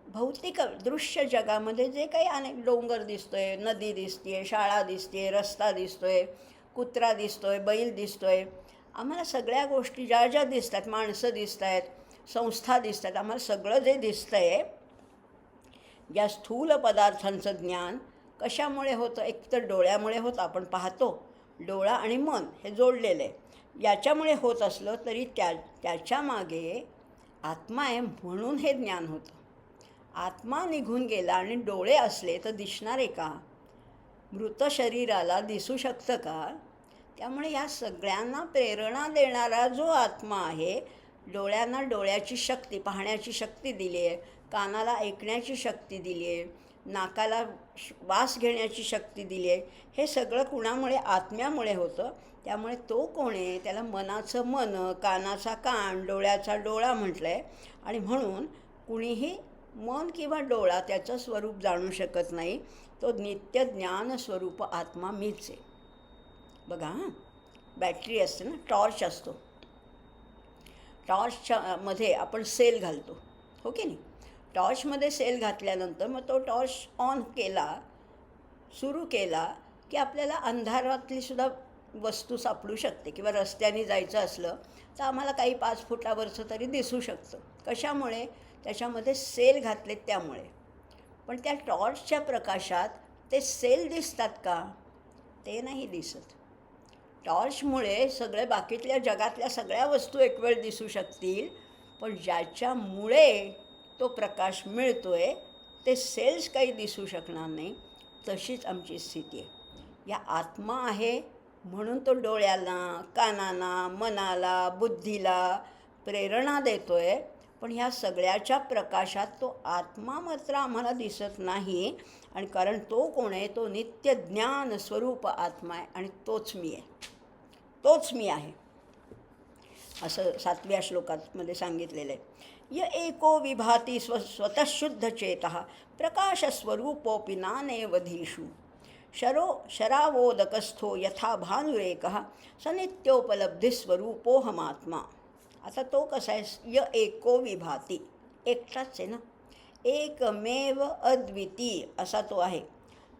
Speaker 1: भौतिक दृश्य जगामध्ये जे काही अनेक डोंगर दिसतोय, नदी दिसते, शाळा दिसते, रस्ता दिसतोय, कुत्रा दिसतोय, बैल दिसतोय, आम्हाला सगळ्या गोष्टी ज्या ज्या दिसतात, माणसं दिसत आहेत, संस्था दिसतात, आम्हाला सगळं जे दिसतं आहे या स्थूल पदार्थांचं ज्ञान कशामुळे होतं? एक तर डोळ्यामुळे होतं, आपण पाहतो, डोळा आणि मन हे जोडलेलं आहे. याच्यामुळे होत असलं तरी त्याच्या मागे आत्मा आहे म्हणून हे ज्ञान होतं. आत्मा निघून गेला आणि डोळे असले तर दिसणार आहे का? मृत शरीराला दिसू शकतं का? त्यामुळे या सगळ्यांना प्रेरणा देणारा जो आत्मा आहे, डोळ्यांना डोळ्याची शक्ती, पाहण्याची शक्ती दिली आहे, कानाला ऐकण्याची शक्ती दिली आहे, नाकाला श्वास घेण्याची शक्ती दिली आहे, हे सगळं कुणामुळे? आत्म्यामुळे होतं. त्यामुळे तो कोण आहे? त्याला मनाचं मन, कानाचा कान, डोळ्याचा डोळा म्हटलं आहे. आणि म्हणून कुणीही मन किंवा डोळा त्याचं स्वरूप जाणू शकत नाही. तो नित्य ज्ञान स्वरूप आत्मा मीच आहे. बघा, बॅटरी असते ना, टॉर्च असतो, टॉर्चच्या मध्ये आपण सेल घालतो, हो की नाही? टॉर्चमध्ये सेल घातल्यानंतर मग तो टॉर्च ऑन केला, सुरू केला की आपल्याला अंधारातली सुद्धा वस्तू सापडू शकते. किंवा रस्त्याने जायचं असलं तर आम्हाला काही 5 फुटावरचं तरी दिसू शकतं. कशामुळे? त्याच्यामध्ये सेल घातलेत त्यामुळे. पण त्या टॉर्चच्या प्रकाशात ते सेल दिसतात का? ते नाही दिसत. टॉर्चमुळे सगळे बाकीतल्या जगातल्या सगळ्या वस्तू एक वेळ दिसू शकतील, पण ज्याच्यामुळे तो प्रकाश मिळतोय ते सेल्स काही दिसू शकणार नाही. तशीच आमची स्थिती आहे. या आत्मा आहे म्हणून तो डोळ्याला, कानाला, मनाला, बुद्धीला प्रेरणा देतोय, पण ह्या सगळ्याच्या प्रकाशात तो आत्मा मात्र आम्हाला दिसत नाही. आणि कारण तो कोण आहे? तो नित्य ज्ञान स्वरूप आत्मा आहे आणि तोच मी आहे, तोच मी आहे. असं 7व्या श्लोकामध्ये सांगितलेलं आहे. य एको विभाती स्वतःशुद्ध चेतः प्रकाशस्वरूपोऽपि नानेवधीषु शरावोदकस्थो यथा भानुरेकः स नित्योपलब्धिस्वरूपोऽहमात्मा. आता तो कसा आहे? य एको विभाती, एकटाच आहे ना, एकमेव अद्वितीय असा तो आहे.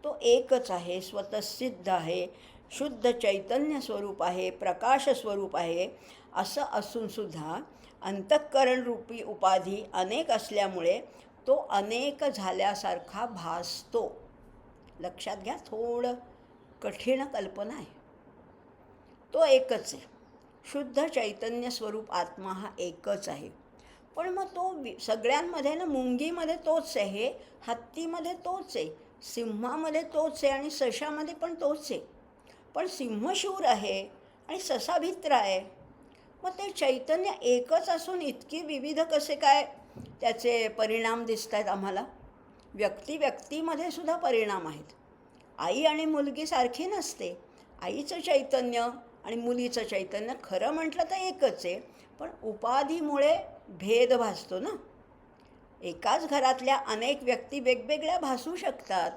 Speaker 1: तो एकच आहे, स्वतःसिद्ध आहे, शुद्ध चैतन्य स्वरूप आहे, प्रकाश स्वरूप आहे. असं असूनसुद्धा अंतःकरणरूपी उपाधी अनेक असल्यामुळे तो अनेक झाल्यासारखा भासतो. लक्षात घ्या, थोडं कठीण कल्पना आहे. तो एकच आहे, शुद्ध चैतन्य स्वरूप आत्मा हा एकच आहे. पण मग तो सगळ्यांमध्ये ना, मुंगीमध्ये तोच आहे, हत्तीमध्ये तोच आहे, सिंहामध्ये तोच आहे आणि सशामध्ये पण तोच आहे. पण सिंह शूर आहे आणि ससा भित्र आहे. मग ते चैतन्य एकच असून इतकी विविध कसे काय त्याचे परिणाम दिसत आहेत आम्हाला? व्यक्तीमध्ये सुद्धा परिणाम आहेत. आई आणि मुलगी सारखी नसते. आईचं चैतन्य आणि मुलीचं चैतन्य खरं म्हटलं तर एकच आहे, पण उपाधीमुळे भेद भासतो ना. एकाच घरातल्या अनेक व्यक्ती वेगवेगळ्या भासू शकतात.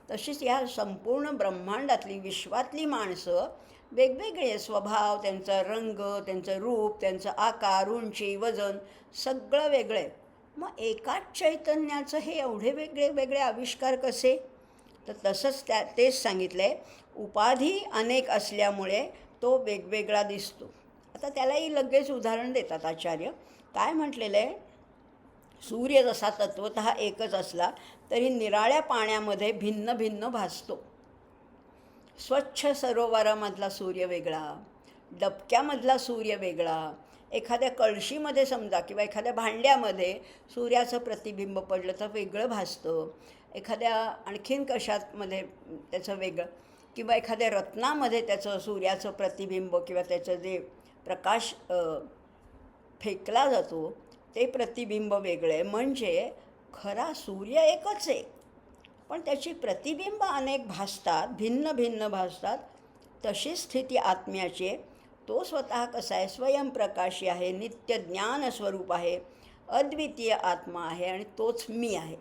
Speaker 1: तशीच या संपूर्ण ब्रह्मांडातली, विश्वातली माणसं वेगवेगळे स्वभाव, त्यांचा रंग, त्यांचं रूप, त्यांचं आकार, उंची, वजन सगळं वेगळं आहे. मग एकाच चैतन्याचं हे एवढे वेगळे वेगळे आविष्कार कसे? तर तसंच तेच सांगितलं आहे, उपाधी अनेक असल्यामुळे तो वेगवेगळा दिसतो. आता त्यालाही लगेच उदाहरण देतात आचार्य. काय म्हटलेलं आहे? सूर्य जसा तत्वतः एकच असला तरी निराळ्या पाण्यामध्ये भिन्न भिन्न भासतो. स्वच्छ सरोवरामधला सूर्य वेगळा, डबक्यामधला सूर्य वेगळा, एखाद्या कळशीमध्ये समजा किंवा एखाद्या भांड्यामध्ये सूर्याचं प्रतिबिंब पडलं तर वेगळं भासतं. एखाद्या आणखीन कशामध्ये त्याचं वेगळं, किंवा एखाद्या रत्नामध्ये त्याचं सूर्याचं प्रतिबिंब किंवा त्याचं जे प्रकाश फेकला जातो ते प्रतिबिंब वेगळे आहे. म्हणजे खरा सूर्य एकच आहे, पण त्याची प्रतिबिंब अनेक भासतात, भिन्न भिन्न भासतात. तशी स्थिती आत्म्याची आहे. तो स्वतः कसा आहे? स्वयंप्रकाशी आहे, नित्य ज्ञान स्वरूप आहे, अद्वितीय आत्मा आहे आणि तोच मी आहे.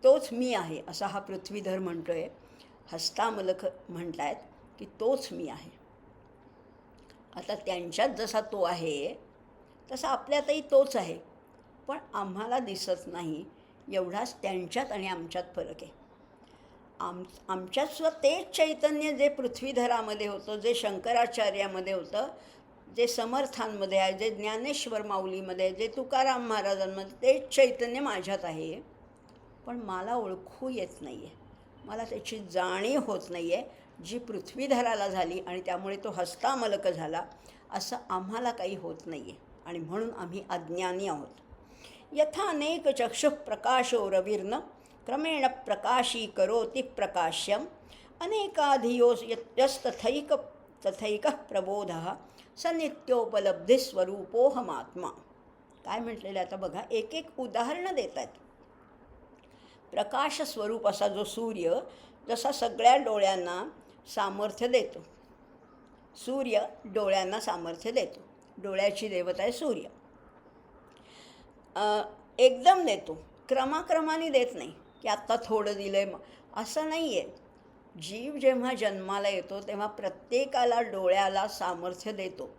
Speaker 1: तोच मी आहे असा हा पृथ्वीधर म्हणतो आहे. हस्तामलक म्हणत आहेत की तोच मी आहे. आता त्यांच्यात जसा तो आहे तसा आपल्यातही तोच आहे, पण आम्हाला दिसत नाही. एवढाच त्यांच्यात आणि आमच्यात फरक आहे. आमच्यात सुद्धा तेच चैतन्य जे पृथ्वीधरामध्ये होतं, जे शंकराचार्यामध्ये होतं, जे समर्थांमध्ये आहे, जे ज्ञानेश्वर माऊलीमध्ये आहे, जे तुकाराम महाराजांमध्ये, तेच चैतन्य माझ्यात आहे. पण मला ओळखू येत नाही आहे, मला त्याची जाणीव होत नाही आहे, जी पृथ्वीधराला झाली आणि त्यामुळे तो हस्तामलक झाला असं आम्हाला काही होत नाही आहे. आणि म्हणून आम्ही अज्ञानी आहोत. यथा अनेक चक्षुः प्रकाशो रविर्न क्रमेण प्रकाशी करोति प्रकाश्यम अनेकाधियो यस्तथैकः प्रबोधः स नित्योपलब्धिस्वरूपोऽहमात्मा. काय म्हटलेलं आता बघा, एक एक उदाहरणं देत आहेत. प्रकाश स्वरूप असा जो सूर्य जसा सगळ्या डोळ्यांना सामर्थ्य देतो, सूर्य डोळ्यांना सामर्थ्य देतो. डोळ्याची देवता आहे सूर्य. एकदम देतो, क्रमाक्रमाने देत नाही की आत्ता थोडं दिलं आहे असं नाही आहे. जीव जेव्हा जन्माला येतो तेव्हा प्रत्येकाला डोळ्याला सामर्थ्य देतो.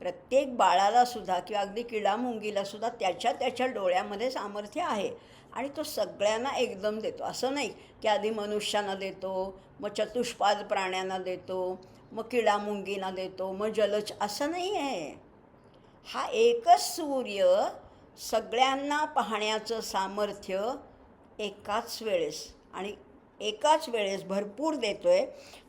Speaker 1: प्रत्येक बाळालासुद्धा किंवा अगदी किडामुंगीलासुद्धा त्याच्या डोळ्यामध्ये सामर्थ्य आहे आणि तो सगळ्यांना एकदम देतो. असं नाही की आधी मनुष्यांना देतो, मग चतुष्पाद प्राण्यांना देतो, मग किडामुंगींना देतो, मग जलच, असं नाही आहे. हा एकच सूर्य सगळ्यांना पाहण्याचं सामर्थ्य एकाच वेळेस आणि एकाच वेळेस भरपूर देतो आहे.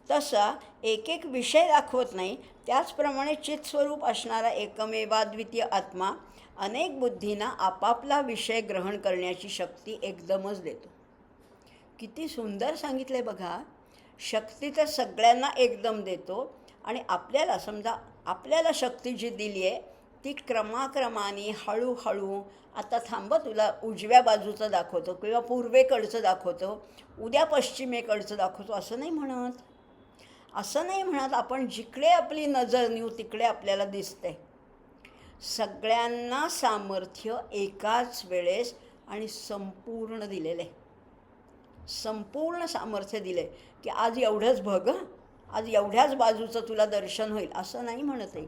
Speaker 1: तसा एक एक विषय दाखवत नाही. त्याचप्रमाणे चित्स्वरूप असणारा एकमेवाद्वितीय आत्मा अनेक बुद्धींना आपापला विषय ग्रहण करण्याची शक्ती एकदमच देतो. किती सुंदर सांगितलं आहे बघा. शक्ती तर सगळ्यांना एकदम देतो आणि आपल्याला समजा आपल्याला शक्ती जी दिली आहे ती क्रमाक्रमाने हळूहळू, आता थांब तुला उजव्या बाजूचं दाखवतो किंवा पूर्वेकडचं दाखवतो, उद्या पश्चिमेकडचं दाखवतो असं नाही म्हणत. असं नाही म्हणत आपण जिकडे आपली नजर नेऊ तिकडे आपल्याला दिसते. सगळ्यांना सामर्थ्य एकाच वेळेस आणि संपूर्ण दिलेलं आहे. संपूर्ण सामर्थ्य दिले की आज एवढंच बघ, आज एवढ्याच बाजूचं तुला दर्शन होईल असं नाही म्हणत आहे.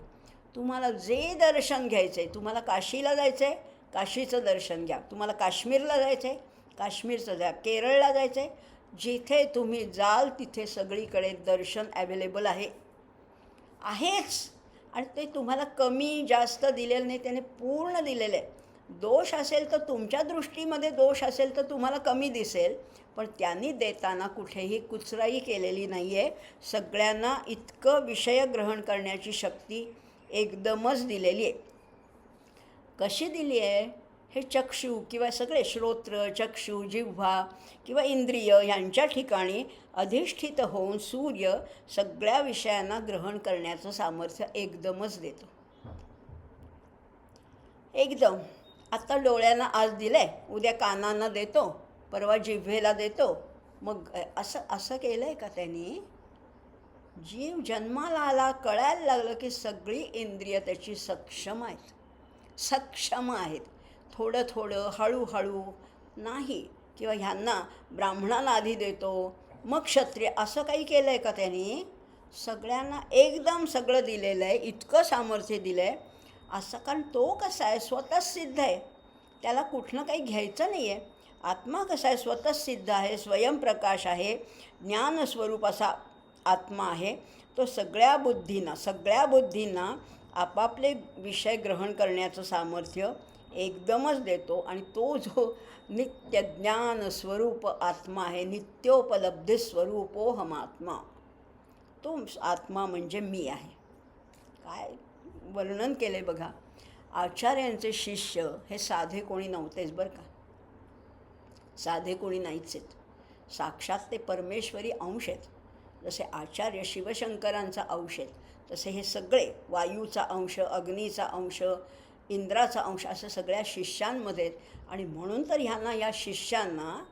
Speaker 1: तुम्हाला जे दर्शन घ्यायचं आहे, तुम्हाला काशीला जायचं आहे काशीचं दर्शन घ्या, तुम्हाला काश्मीरला जायचं आहे काश्मीरचं घ्या, केरळला जायचं आहे, जिथे तुम्ही जाल तिथे सगळीकडे दर्शन ॲवेलेबल आहेच. आणि ते तुम्हाला कमी जास्त दिलेलं नाही, त्याने पूर्ण दिलेलं आहे. दोष असेल तर तुमच्या दृष्टीमध्ये दोष असेल तर तुम्हाला कमी दिसेल, पण त्यांनी देताना कुठेही कुचराई केलेली नाही आहे. सगळ्यांना इतकं विषय ग्रहण करण्याची शक्ती एकदमच दिलेली आहे. कशी दिली आहे? हे चक्षु किंवा सगळे श्रोत्र, चक्षु, जिव्हा किंवा इंद्रिय यांच्या ठिकाणी अधिष्ठित होऊन सूर्य सगळ्या विषयांना ग्रहण करण्याचं सामर्थ्य एकदमच देतो. एकदम. आत्ता डोळ्यांना आज दिलं आहे, उद्या कानांना देतो, परवा जिव्हेला देतो. मग असं केलं आहे का त्यांनी? जीव जन्माला आला, कळायला लागलं की सगळी इंद्रिय त्याची सक्षम आहेत. थोडं थोडं हळूहळू नाही. किंवा ह्यांना ब्राह्मणाला आधी देतो मग क्षत्रिय, असं काही केलं आहे का त्यांनी? सगळ्यांना एकदम सगळं दिलेलं आहे, इतकं सामर्थ्य दिलं आहे असं. कारण तो कसा आहे? स्वतःच सिद्ध आहे, त्याला कुठनं काही घ्यायचं नाही आहे. आत्मा कसा आहे? स्वतःच सिद्ध आहे, स्वयंप्रकाश आहे, ज्ञानस्वरूप असा आत्मा आहे. तो सगळ्या बुद्धींना आपापले विषय ग्रहण करण्याचं सामर्थ्य एकदमच देतो. आणि तो जो नित्य ज्ञान स्वरूप आत्मा आहे, नित्योपलब्धी स्वरूपोहमात्मा, तो आत्मा म्हणजे मी आहे. काय वर्णन केले बघा. आचार्यांचे शिष्य हे साधे कोणी नव्हतेच बरं का, साधे कोणी नाहीच आहेत. साक्षात ते परमेश्वरी अंश आहेत. जसे आचार्य शिवशंकरांचा अंश आहेत, तसे हे सगळे वायूचा अंश, अग्नीचा अंश, इंद्राचा अंश असं सगळ्या शिष्यांमध्ये. आणि म्हणून तर ह्यांना, या शिष्यांना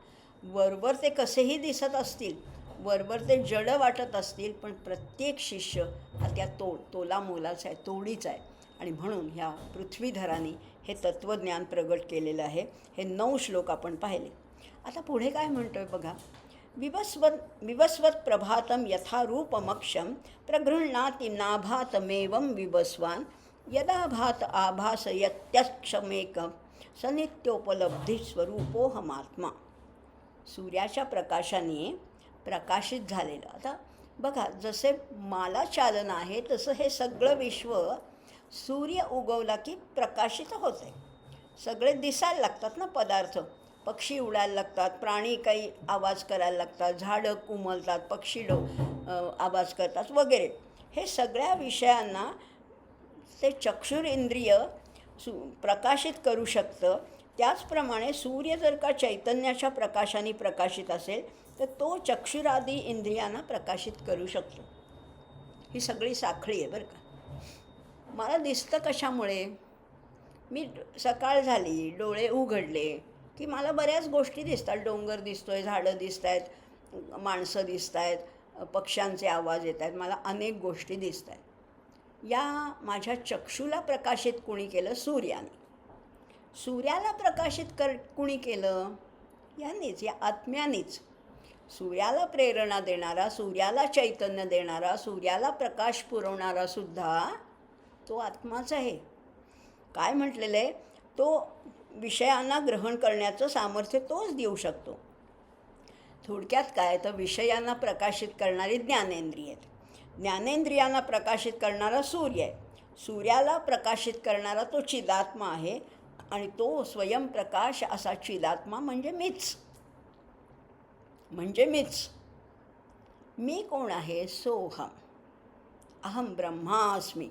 Speaker 1: वरवर ते कसेही दिसत असतील, वरवर ते जड वाटत असतील, पण प्रत्येक शिष्य हा त्या तोला मोलाचा आहे, तोडीचा आहे. आणि म्हणून ह्या पृथ्वीधरांनी हे तत्त्वज्ञान प्रगट केलेलं आहे. हे 9 श्लोक आपण पाहिले. आता पुढे काय म्हणतो आहे बघा. विवस्वत प्रभातं यथारूपमक्षं प्रगृह्णाति नाभातमेवं विवस्वान् यदा भात आभासयत्यक्षमेकं स नित्योपलब्धिस्वरूपोहमात्मा. सूर्याच्या प्रकाशाने प्रकाशित झालेलं. आता बघा, जसे मला चालन आहे तसं हे सगळं विश्व सूर्य उगवला की प्रकाशित होते. सगळे दिसायला लागतात ना पदार्थ. पक्षी उडायला लागतात, प्राणी काही आवाज करायला लागतात, झाडं उमलतात, पक्षी आवाज करतात वगैरे. हे सगळ्या विषयांना ते चक्षुर इंद्रिय प्रकाशित करू शकतं. त्याचप्रमाणे सूर्य जर का चैतन्याच्या प्रकाशाने प्रकाशित असेल तर तो चक्षुरादी इंद्रियांना प्रकाशित करू शकतो. ही सगळी साखळी आहे बरं का. मला दिसतं कशामुळे? मी सकाळ झाली, डोळे उघडले की मला बऱ्याच गोष्टी दिसतात. डोंगर दिसतोय, झाडं दिसत आहेत, माणसं दिसत आहेत, पक्ष्यांचे आवाज येत आहेत, मला अनेक गोष्टी दिसत आहेत. या माझ्या चक्षुला प्रकाशित कुणी केलं? सूर्याने. सूर्याला प्रकाशित कुणी केलं? यांनीच, या आत्म्यानेच. सूर्याला प्रेरणा देणारा, सूर्याला चैतन्य देणारा, सूर्याला प्रकाश पुरवणारा सुद्धा तो आत्माच आहे. काय म्हटलेलं आहे? तो विषयांना ग्रहण करण्याचं सामर्थ्य तोच देऊ शकतो. थोडक्यात काय तर विषयांना प्रकाशित करणारी ज्ञानेंद्रिय आहेत, ज्ञानेंद्रियांना प्रकाशित करणारा सूर्य आहे, सूर्याला प्रकाशित करणारा तो चिदात्मा आहे. आणि तो स्वयंप्रकाश असा चिदात्मा म्हणजे मीच. मी कोण आहे? सोहम अहम ब्रह्मास्मी.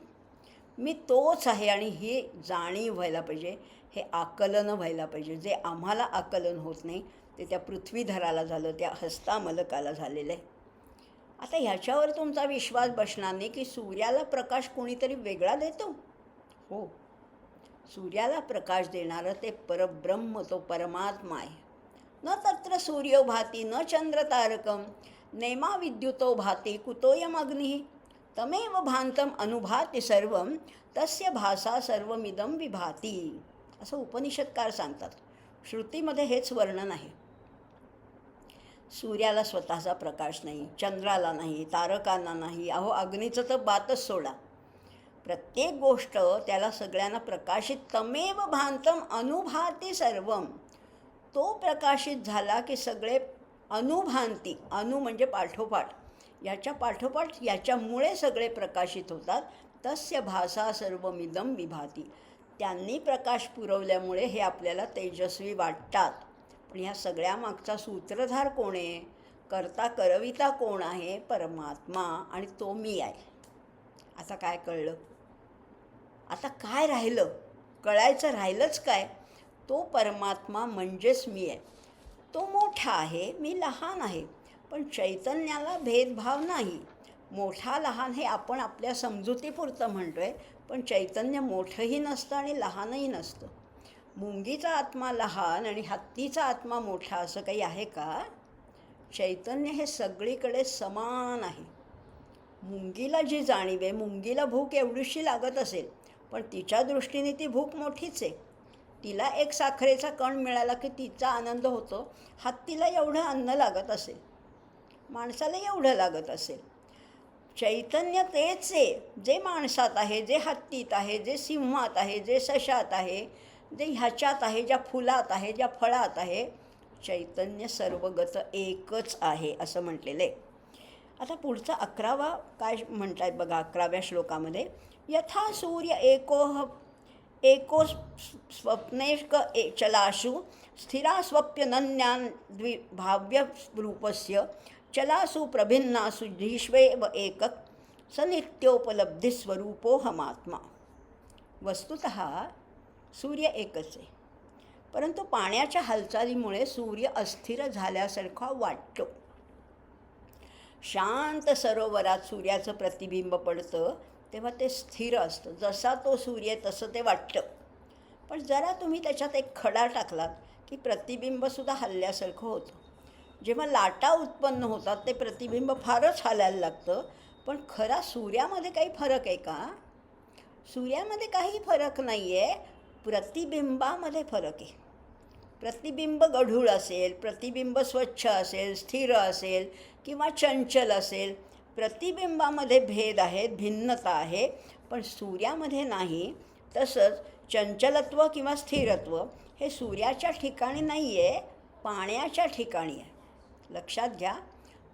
Speaker 1: मी तोच आहे. आणि हे जाणीव व्हायला पाहिजे, हे आकलन व्हायला पाहिजे. जे आम्हाला आकलन होत नाही ते त्या पृथ्वीधराला झालं, त्या हस्तामलकाला झालेलं आहे. आता ह्याच्यावर तुमचा विश्वास बसणार नाही की सूर्याला प्रकाश कोणीतरी वेगळा देतो. हो, सूर्याला प्रकाश देणारं ते परब्रह्म, तो परमात्मा आहे. न तत्र सूर्यो भाती न चंद्र तारकम. नेमा विद्युतो भाति कुतोऽयमग्निः तमेव भान्तम अनुभाति सर्वं तस्य भासा सर्वमिदं विभाती, असं उपनिषदकार सांगतात. श्रुतीमध्ये हेच वर्णन आहे. सूर्याला स्वतःचा प्रकाश नाही, चंद्राला नाही, तारकांना नाही, अहो अग्नीचं तर बातच सोडा. प्रत्येक गोष्ट त्याला सगळ्यांना प्रकाशित. तमेव भांतम अनुभाती सर्वम, तो प्रकाशित झाला की सगळे अनुभांती, अनु म्हणजे पाठोपाठ, याच्या पाठोपाठ याच्यामुळे सगळे प्रकाशित होतात. तस्य भासा सर्वमिदं विभाती, त्यांनी प्रकाश पुरवल्यामुळे हे आपल्याला तेजस्वी वाटतात. पण ह्या सगळ्या मागचा सूत्रधार कोण आहे, करता करविता कोण आहे? परमात्मा, आणि तो मी आहे. आता काय कळलं? आता काय राहिलं? कळायचं राहिलंच काय? तो परमात्मा म्हणजेच मी आहे. तो मोठा आहे, मी लहान आहे. पण चैतन्याला भेदभाव नाही. मोठा लहान हे आपण आपल्या समजुतीपुरतं म्हणतोय, पण चैतन्य मोठंही नसतं आणि लहानही नसतं. मुंगीचा आत्मा लहान आणि हत्तीचा आत्मा मोठा असं काही आहे का? चैतन्य हे सगळीकडे समान आहे. मुंगीला जी जाणीव आहे, मुंगीला भूक एवढीशी लागत असेल, पण तिच्या दृष्टीने ती भूक मोठीच आहे. तिला एक साखरेचा कण मिळाला की तिचा आनंद होतो. हत्तीला एवढं अन्न लागत असेल, माणसाला एवढं लागत असेल. चैतन्य तेच आहे, जे माणसात आहे, जे हत्तीत आहे, जे सिंहात आहे, जे सशात आहे, जे ह्याच्यात आहे, ज्या फुलात आहे, ज्या फळात आहे. चैतन्य सर्वगत एकच आहे असं म्हटलेलं आहे. आता पुढचा 11वा काय म्हणत आहेत बघा. 11व्या श्लोकामध्ये यथा सूर्य एको स्वप्नेष्क चलाशु स्थिरास्वप्यनन्यान् द्विभाव्य रूपस्य चलासु प्रभिन्नासु धीष्वेव एकक स नित्योपलब्धिस्वरूपोऽहमात्मा. वस्तुतः सूर्य एकच आहे, परंतु पाण्याच्या हालचालीमुळे सूर्य अस्थिर झाल्यासारखा वाटतो. शांत सरोवरात सूर्याचं प्रतिबिंब पडतं तेव्हा ते स्थिर असतं. जसा तो सूर्य तसं ते वाटतं. पण जरा तुम्ही त्याच्यात एक खडा टाकलात की प्रतिबिंबसुद्धा हलल्यासारखं होतं. जेव्हा लाटा उत्पन्न होतात ते प्रतिबिंब फारच हालायला लागतं. पण खरा सूर्यामध्ये काही फरक आहे का? सूर्यामध्ये काही फरक नाही आहे, प्रतिबिंबामध्ये फरक आहे. प्रतिबिंब गढूळ असेल, प्रतिबिंब स्वच्छ असेल, स्थिर असेल किंवा चंचल असेल, प्रतिबिंबामध्ये भेद आहेत, भिन्नता आहे. पण सूर्यामध्ये नाही. तसंच चंचलत्व किंवा स्थिरत्व हे सूर्याच्या ठिकाणी नाही आहे, पाण्याच्या ठिकाणी आहे. लक्षात घ्या,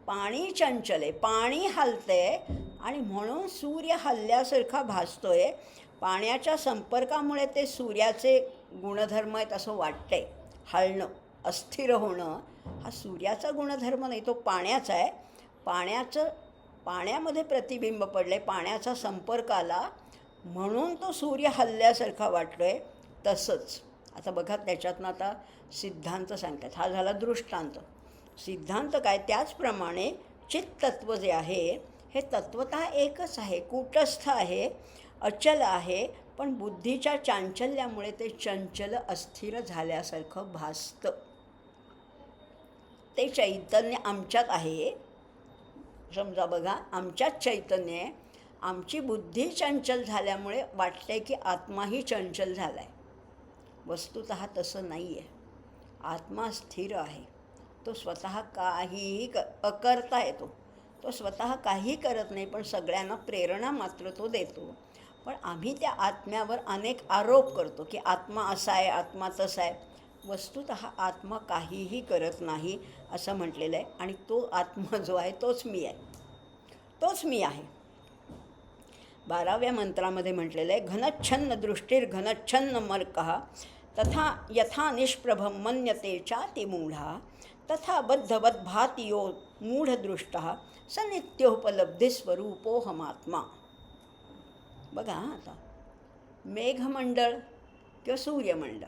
Speaker 1: पाणी चंचल आहे, पाणी हलतं आहे आणि म्हणून सूर्य हलल्यासारखा भासतो आहे. पाण्याच्या संपर्कामुळे ते सूर्याचे गुणधर्म आहेत असं वाटतं आहे. हलणं, अस्थिर होणं हा सूर्याचा गुणधर्म नाही, तो पाण्याचा आहे. पाण्यामध्ये प्रतिबिंब पडले, पाण्याचा संपर्क आला म्हणून तो सूर्य हलल्यासारखा वाटतो आहे. तसंच आता बघा, त्याच्यातनं आता सिद्धांत सांगतात. हा झाला दृष्टांत. सिद्धांत काय? त्याचप्रमाणे चित्तत्व जे आहे हे तत्वतः एकच आहे, कूटस्थ आहे, अचल आहे. पण बुद्धीच्या चांचल्यामुळे ते चंचल अस्थिर झाल्यासारखं भासतं. ते चैतन्य आमच्यात आहे. समजा बघा, आमच्यात चैतन्य आहे. आमची बुद्धी चंचल झाल्यामुळे वाटते की आत्माही चंचल झाला आहे. वस्तुतः तसं नाही आहे. आत्मा स्थिर आहे. तो स्वतः काहीही अकर्ता येतो. तो स्वतः काही करत नाही, पण सगळ्यांना प्रेरणा मात्र तो देतो. पण आम्ही त्या आत्म्यावर अनेक आरोप करतो की आत्मा असा आहे, आत्मा तसा आहे. वस्तुतः आत्मा काहीही करत नाही असं म्हटलेलं आहे. आणि तो आत्मा जो आहे तोच मी आहे, तोच मी आहे. 12व्या मंत्रामध्ये म्हटलेलं आहे घनच्छन्न दृष्टिर्घनच्छन्न मर्कः तथा यथा निष्प्रभं मन्यते चातिमूढा तथा बद्धवद् भाति यो मूढदृष्टः स नित्योपलब्धिस्वरूपोऽहमात्मा. बघा आता, मेघमंडळ किंवा सूर्यमंडळ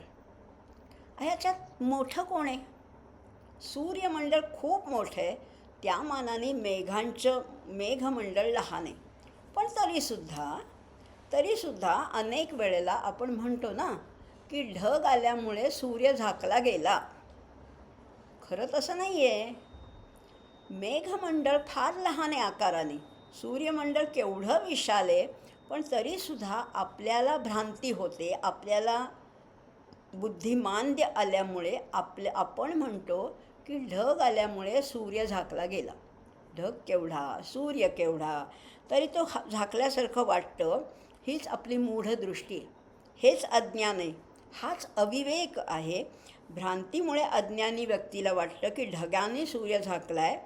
Speaker 1: ह्याच्यात मोठं कोण आहे? सूर्यमंडळ खूप मोठं आहे, त्या मानाने मेघमंडळ लहान आहे. पण तरीसुद्धा अनेक वेळेला आपण म्हणतो ना की ढग आल्यामुळे सूर्य झाकला गेला. खरं तसं नाही आहे. मेघमंडळ फार लहान आहे आकाराने, सूर्यमंडळ केवढं विशाल आहे, पण तरीसुद्धा आपल्याला भ्रांती होते. आपल्याला बुद्धिमांद्य आल्यामुळे आपण म्हणतो की ढग आल्यामुळे सूर्य झाकला गेला. ढग केवढा, सूर्य केवढा, तरी तो झाकल्यासारखं वाटतं. हीच आपली मूढदृष्टी आहे. हेच अज्ञान आहे. हाच अविवेक आहे. भ्रांतीमुळे अज्ञानी व्यक्तीला वाटतं की ढगाने सूर्य झाकला आहे.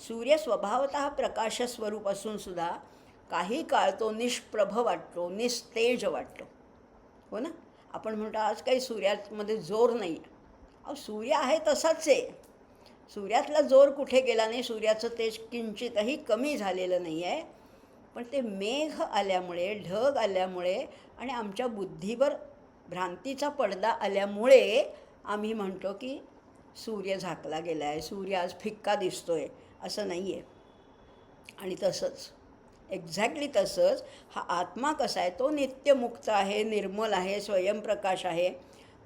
Speaker 1: सूर्य स्वभावतः प्रकाशस्वरूप असूनसुद्धा काही काळ तो निष्प्रभ वाटतो, निस्तेज वाटतो. हो ना? आपण म्हणतो आज काही सूर्यामध्ये जोर नाही आहे. अहो, सूर्य आहे तसाच आहे. सूर्यातला जोर कुठे गेला नाही. सूर्याचं तेज किंचितही कमी झालेलं नाही आहे. पण ते मेघ आल्यामुळे, ढग आल्यामुळे आणि आमच्या बुद्धीवर भ्रांतीचा पडदा आल्यामुळे आम्ही म्हणतो की सूर्य झाकला गेला आहे, सूर्य आज फिक्का दिसतो आहे. असं नाही आहे. आणि तसंच, एक्झॅक्टली तसंच हा आत्मा कसा आहे, तो नित्यमुक्त आहे, निर्मल आहे, स्वयंप्रकाश आहे.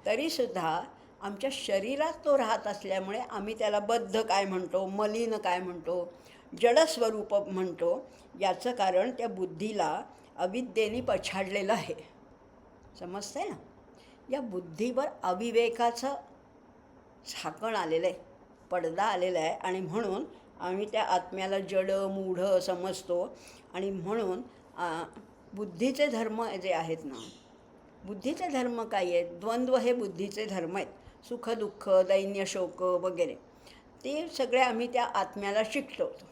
Speaker 1: तरीसुद्धा आमच्या शरीरात तो राहत असल्यामुळे आम्ही त्याला बद्ध काय म्हणतो, मलिन काय म्हणतो, जडस्वरूप म्हणतो. याचं कारण त्या बुद्धीला अविद्येने पछाडलेलं आहे. समजतं आहे ना? या बुद्धीवर अविवेकाचं झाकण आलेलं आहे, पडदा आलेला आहे. आणि म्हणून आम्ही त्या आत्म्याला जड, मूढ समजतो. आणि म्हणून बुद्धीचे धर्म जे आहेत ना, बुद्धीचे धर्म काय आहेत? द्वंद्व हे बुद्धीचे धर्म आहेत. सुख, दुःख, दैन्य, शोक वगैरे ते सगळे आम्ही त्या आत्म्याला शिकवतो.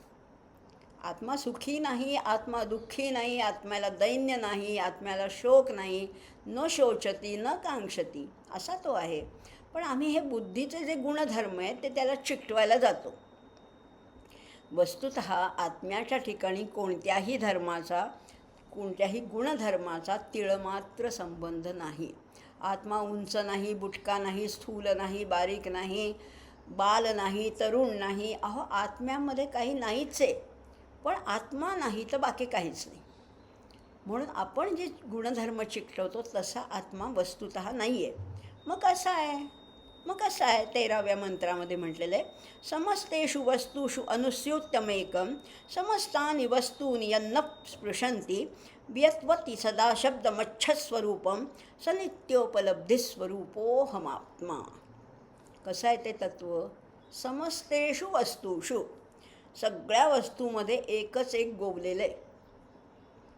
Speaker 1: आत्मा सुखी नाही, आत्मा दुःखी नाही, आत्म्याला दैन्य नाही, आत्म्याला शोक नाही, न शोचती न कांक्षती असा तो आहे. पण आम्ही हे बुद्धीचे जे गुणधर्म आहेत ते त्याला चिकटवायला जातो. वस्तुतः आत्म्याच्या ठिकाणी कोणत्याही धर्माचा, कोणत्याही गुणधर्माचा तिळमात्र संबंध नाही. आत्मा उंच नाही, बुटका नाही, स्थूल नाही, बारीक नाही, बाल नाही, तरुण नाही. अहो, आत्म्यामध्ये काही नाहीच आहे. पण आत्मा नाही तर बाकी काहीच नाही. म्हणून आपण जे गुणधर्म चिकटवतो तसा आत्मा वस्तुतः नाही आहे. मग कसा आहे? मग कसं आहे? 13व्या मंत्रामध्ये म्हटलेलं आहे, समस्तेषु वस्तुषु अनुस्यूत्यमेकं समस्तानि वस्तूनि यन्न स्पृशन्ति व्यत्वति सदा शब्दमच्छस्वरूपं स नित्योपलब्धिस्वरूपोऽहमात्मा. कसं आहे ते तत्त्व? समस्तेषु वस्तुषु, सगळ्या वस्तूमध्ये एकच एक गोवलेलं आहे.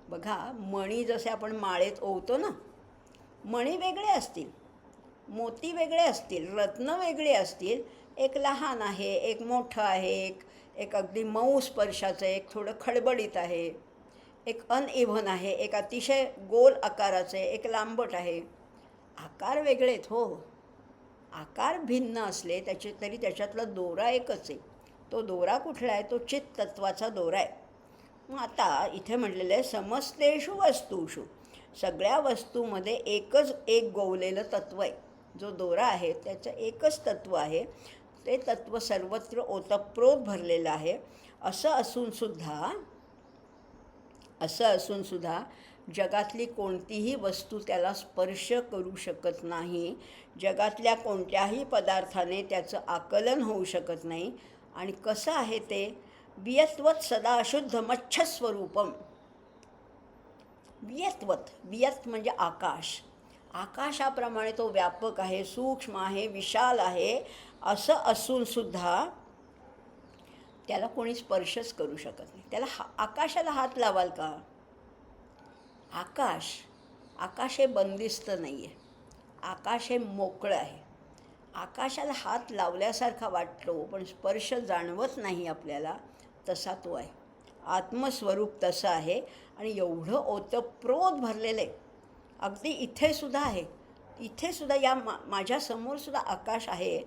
Speaker 1: बघा, मणी जसे आपण माळेत ओवतो ना, मणी वेगळे असतील, मोती वेगळे असतील, रत्न वेगळे असतील. एक लहान आहे, एक मोठं आहे, एक अगदी मऊ स्पर्शाचं, एक थोडं खडबडीत आहे, एक अनइव्हन आहे, एक अतिशय गोल आकाराचे, एक लांबट आहे. आकार वेगळे आहेत. हो, आकार भिन्न असले तरी त्याच्यातला दोरा एकच आहे. तो दोरा कुठला आहे? तो चित्त तत्वाचा दोरा आहे. मग आता इथे म्हटलेलं आहे समस्तेषु वस्तुषु, सगळ्या वस्तूमध्ये एकच एक गोवलेलं तत्त्व आहे. जो दोरा आहे त्याचं एकच तत्त्व आहे. ते तत्त्व सर्वत्र ओतप्रोत भरलेलं आहे. असं असूनसुद्धा जगातली कोणतीही वस्तू त्याला स्पर्श करू शकत नाही. जगातल्या कोणत्याही पदार्थाने त्याचं आकलन होऊ शकत नाही. आणि कसं आहे ते? वियत्वत सदा अशुद्ध मच्छस्वरूपम. वियत म्हणजे आकाश. आकाशाप्रमाणे तो व्यापक आहे, सूक्ष्म आहे, विशाल आहे. असं असूनसुद्धा त्याला कोणी स्पर्शच करू शकत नाही. त्याला आकाशाला हात लावाल का? आकाश हे बंदिस्त नाही आहे. आकाश हे मोकळं आहे. आकाशाला हात लावल्यासारखा वाटतो पण स्पर्श जाणवत नाही आपल्याला, तसा तो आहे. आत्मस्वरूप तसं आहे. आणि एवढं ओतप्रोत भरलेलं आहे. अगदी इथेसुद्धा आहे. इथेसुद्धा या माझ्यासमोरसुद्धा आकाश आहे.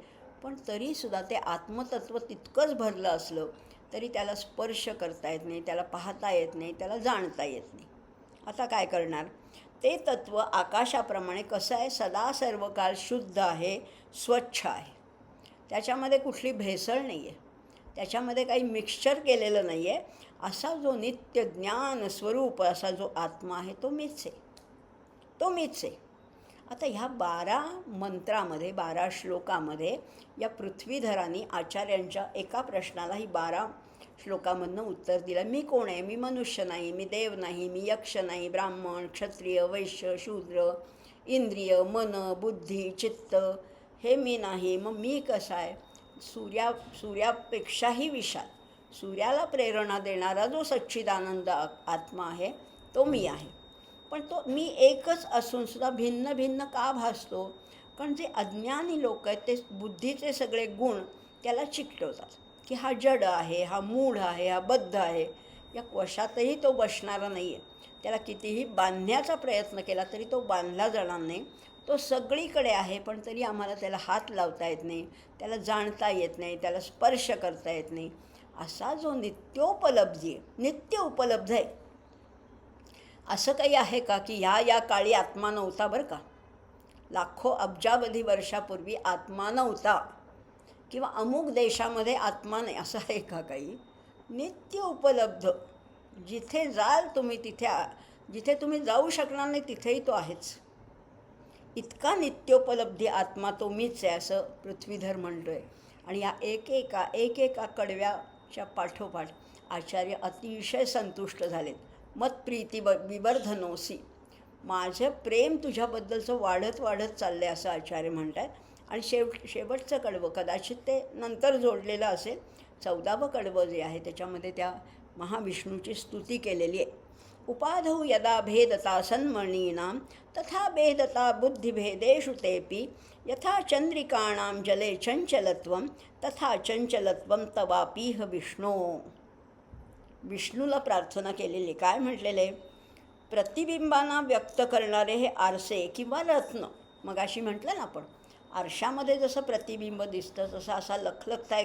Speaker 1: पण तरीसुद्धा ते आत्मतत्व तितकंच भरलं असलं तरी त्याला स्पर्श करता येत नाही, त्याला पाहता येत नाही, त्याला जाणता येत नाही. आता काय करणार? ते तत्त्व आकाशाप्रमाणे कसं आहे? सदा सर्व काळ शुद्ध आहे, स्वच्छ आहे. त्याच्यामध्ये कुठली भेसळ नाही आहे, त्याच्यामध्ये काही मिक्सचर केलेलं नाही आहे. असा जो नित्य ज्ञान स्वरूप असा जो आत्मा आहे तो मीच आहे, तो मीच आहे. आता ह्या 12 मंत्रामध्ये, 12 श्लोकामध्ये या पृथ्वीधरांनी आचार्यांच्या एका प्रश्नाला ही 12 श्लोकामधनं उत्तर दिलं. मी कोण आहे? मी मनुष्य नाही, मी देव नाही, मी यक्ष नाही, ब्राह्मण, क्षत्रिय, वैश्य, शूद्र, इंद्रिय, मन, बुद्धी, चित्त हे मी नाही. मग मी कसा आहे? सूर्यापेक्षाही विशाल, सूर्याला प्रेरणा देणारा जो सच्चिदानंद आत्मा आहे तो मी आहे. पण तो मी एकच असूनसुद्धा भिन्न भिन्न का भासतो? कारण जे अज्ञानी लोक आहेत ते बुद्धीचे सगळे गुण त्याला चिकटवतात की हा जड आहे, हा मूढ आहे, हा बद्ध आहे. या वशातही तो बसणारा नाही आहे. त्याला कितीही बांधण्याचा प्रयत्न केला तरी तो बांधला जाणार नाही. तो सगळीकडे आहे, पण तरी आम्हाला त्याला हात लावता येत नाही, त्याला जाणता येत नाही, त्याला स्पर्श करता येत नाही. असा जो नित्योपलब्धी आहे, नित्य उपलब्ध आहे. असं काही आहे का की या काळी आत्मा नव्हता? बरं का, लाखो अब्जावधी वर्षापूर्वी आत्मा नव्हता, किंवा अमुक देशामध्ये आत्मा नाही, असं आहे का काही? नित्य उपलब्ध. जिथे जाल तुम्ही जिथे तुम्ही जाऊ शकणार नाही तिथेही तो आहेच. इतका नित्योपलब्धी आत्मा तो मीच आहे असं पृथ्वीधर म्हणतो आहे. आणि या एकेका कडव्याच्या पाठोपाठ आचार्य अतिशय संतुष्ट झालेत. मतप्रीती विवर्धनोसी, माझं प्रेम तुझ्याबद्दलचं वाढत चाललं आहे असं आचार्य म्हणतात. आणि शेवटचं कडवं कदाचित ते नंतर जोडलेलं असेल. 14वं कडवं जे आहे त्याच्यामध्ये त्या महाविष्णूची स्तुती केलेली आहे. उपाधौ यदा भेदता सन्मणीनां तथा भेदता बुद्धिभेदेषु तेपि यथा चंद्रिकाणां जले चंचलत्वं तथा चंचलत्वं तवापीह विष्णो. विष्णूला प्रार्थना केलेली. काय म्हटलेले? प्रतिबिंबांना व्यक्त करणारे हे आरसे किंवा रत्न. मगाशी म्हटलं ना आपण, आरशामध्ये जसं प्रतिबिंब दिसतं तसं असा लखलखता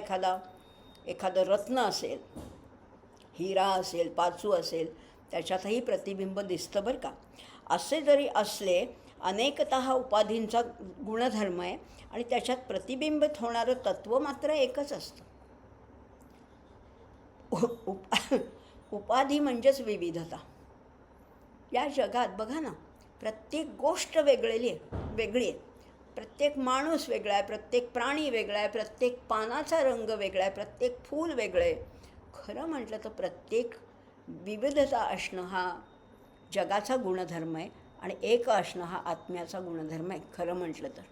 Speaker 1: एखादं रत्न असेल, हिरा असेल, पाचू असेल, त्याच्यातही प्रतिबिंब दिसतं बरं का. असे जरी असले, अनेकतः उपाधींचा गुणधर्म आहे आणि त्याच्यात प्रतिबिंबित होणारं तत्त्व मात्र एकच असतं. उपाधी म्हणजेच विविधता. या जगात बघा ना, प्रत्येक गोष्ट वेगळी आहे. प्रत्येक माणूस वेगळा आहे, प्रत्येक प्राणी वेगळा आहे, प्रत्येक पानाचा रंग वेगळा आहे, प्रत्येक फूल वेगळं आहे. खरं म्हटलं तर प्रत्येक विविधता असणं हा जगाचा गुणधर्म आहे आणि एक असणं हा आत्म्याचा गुणधर्म आहे. खरं म्हटलं तर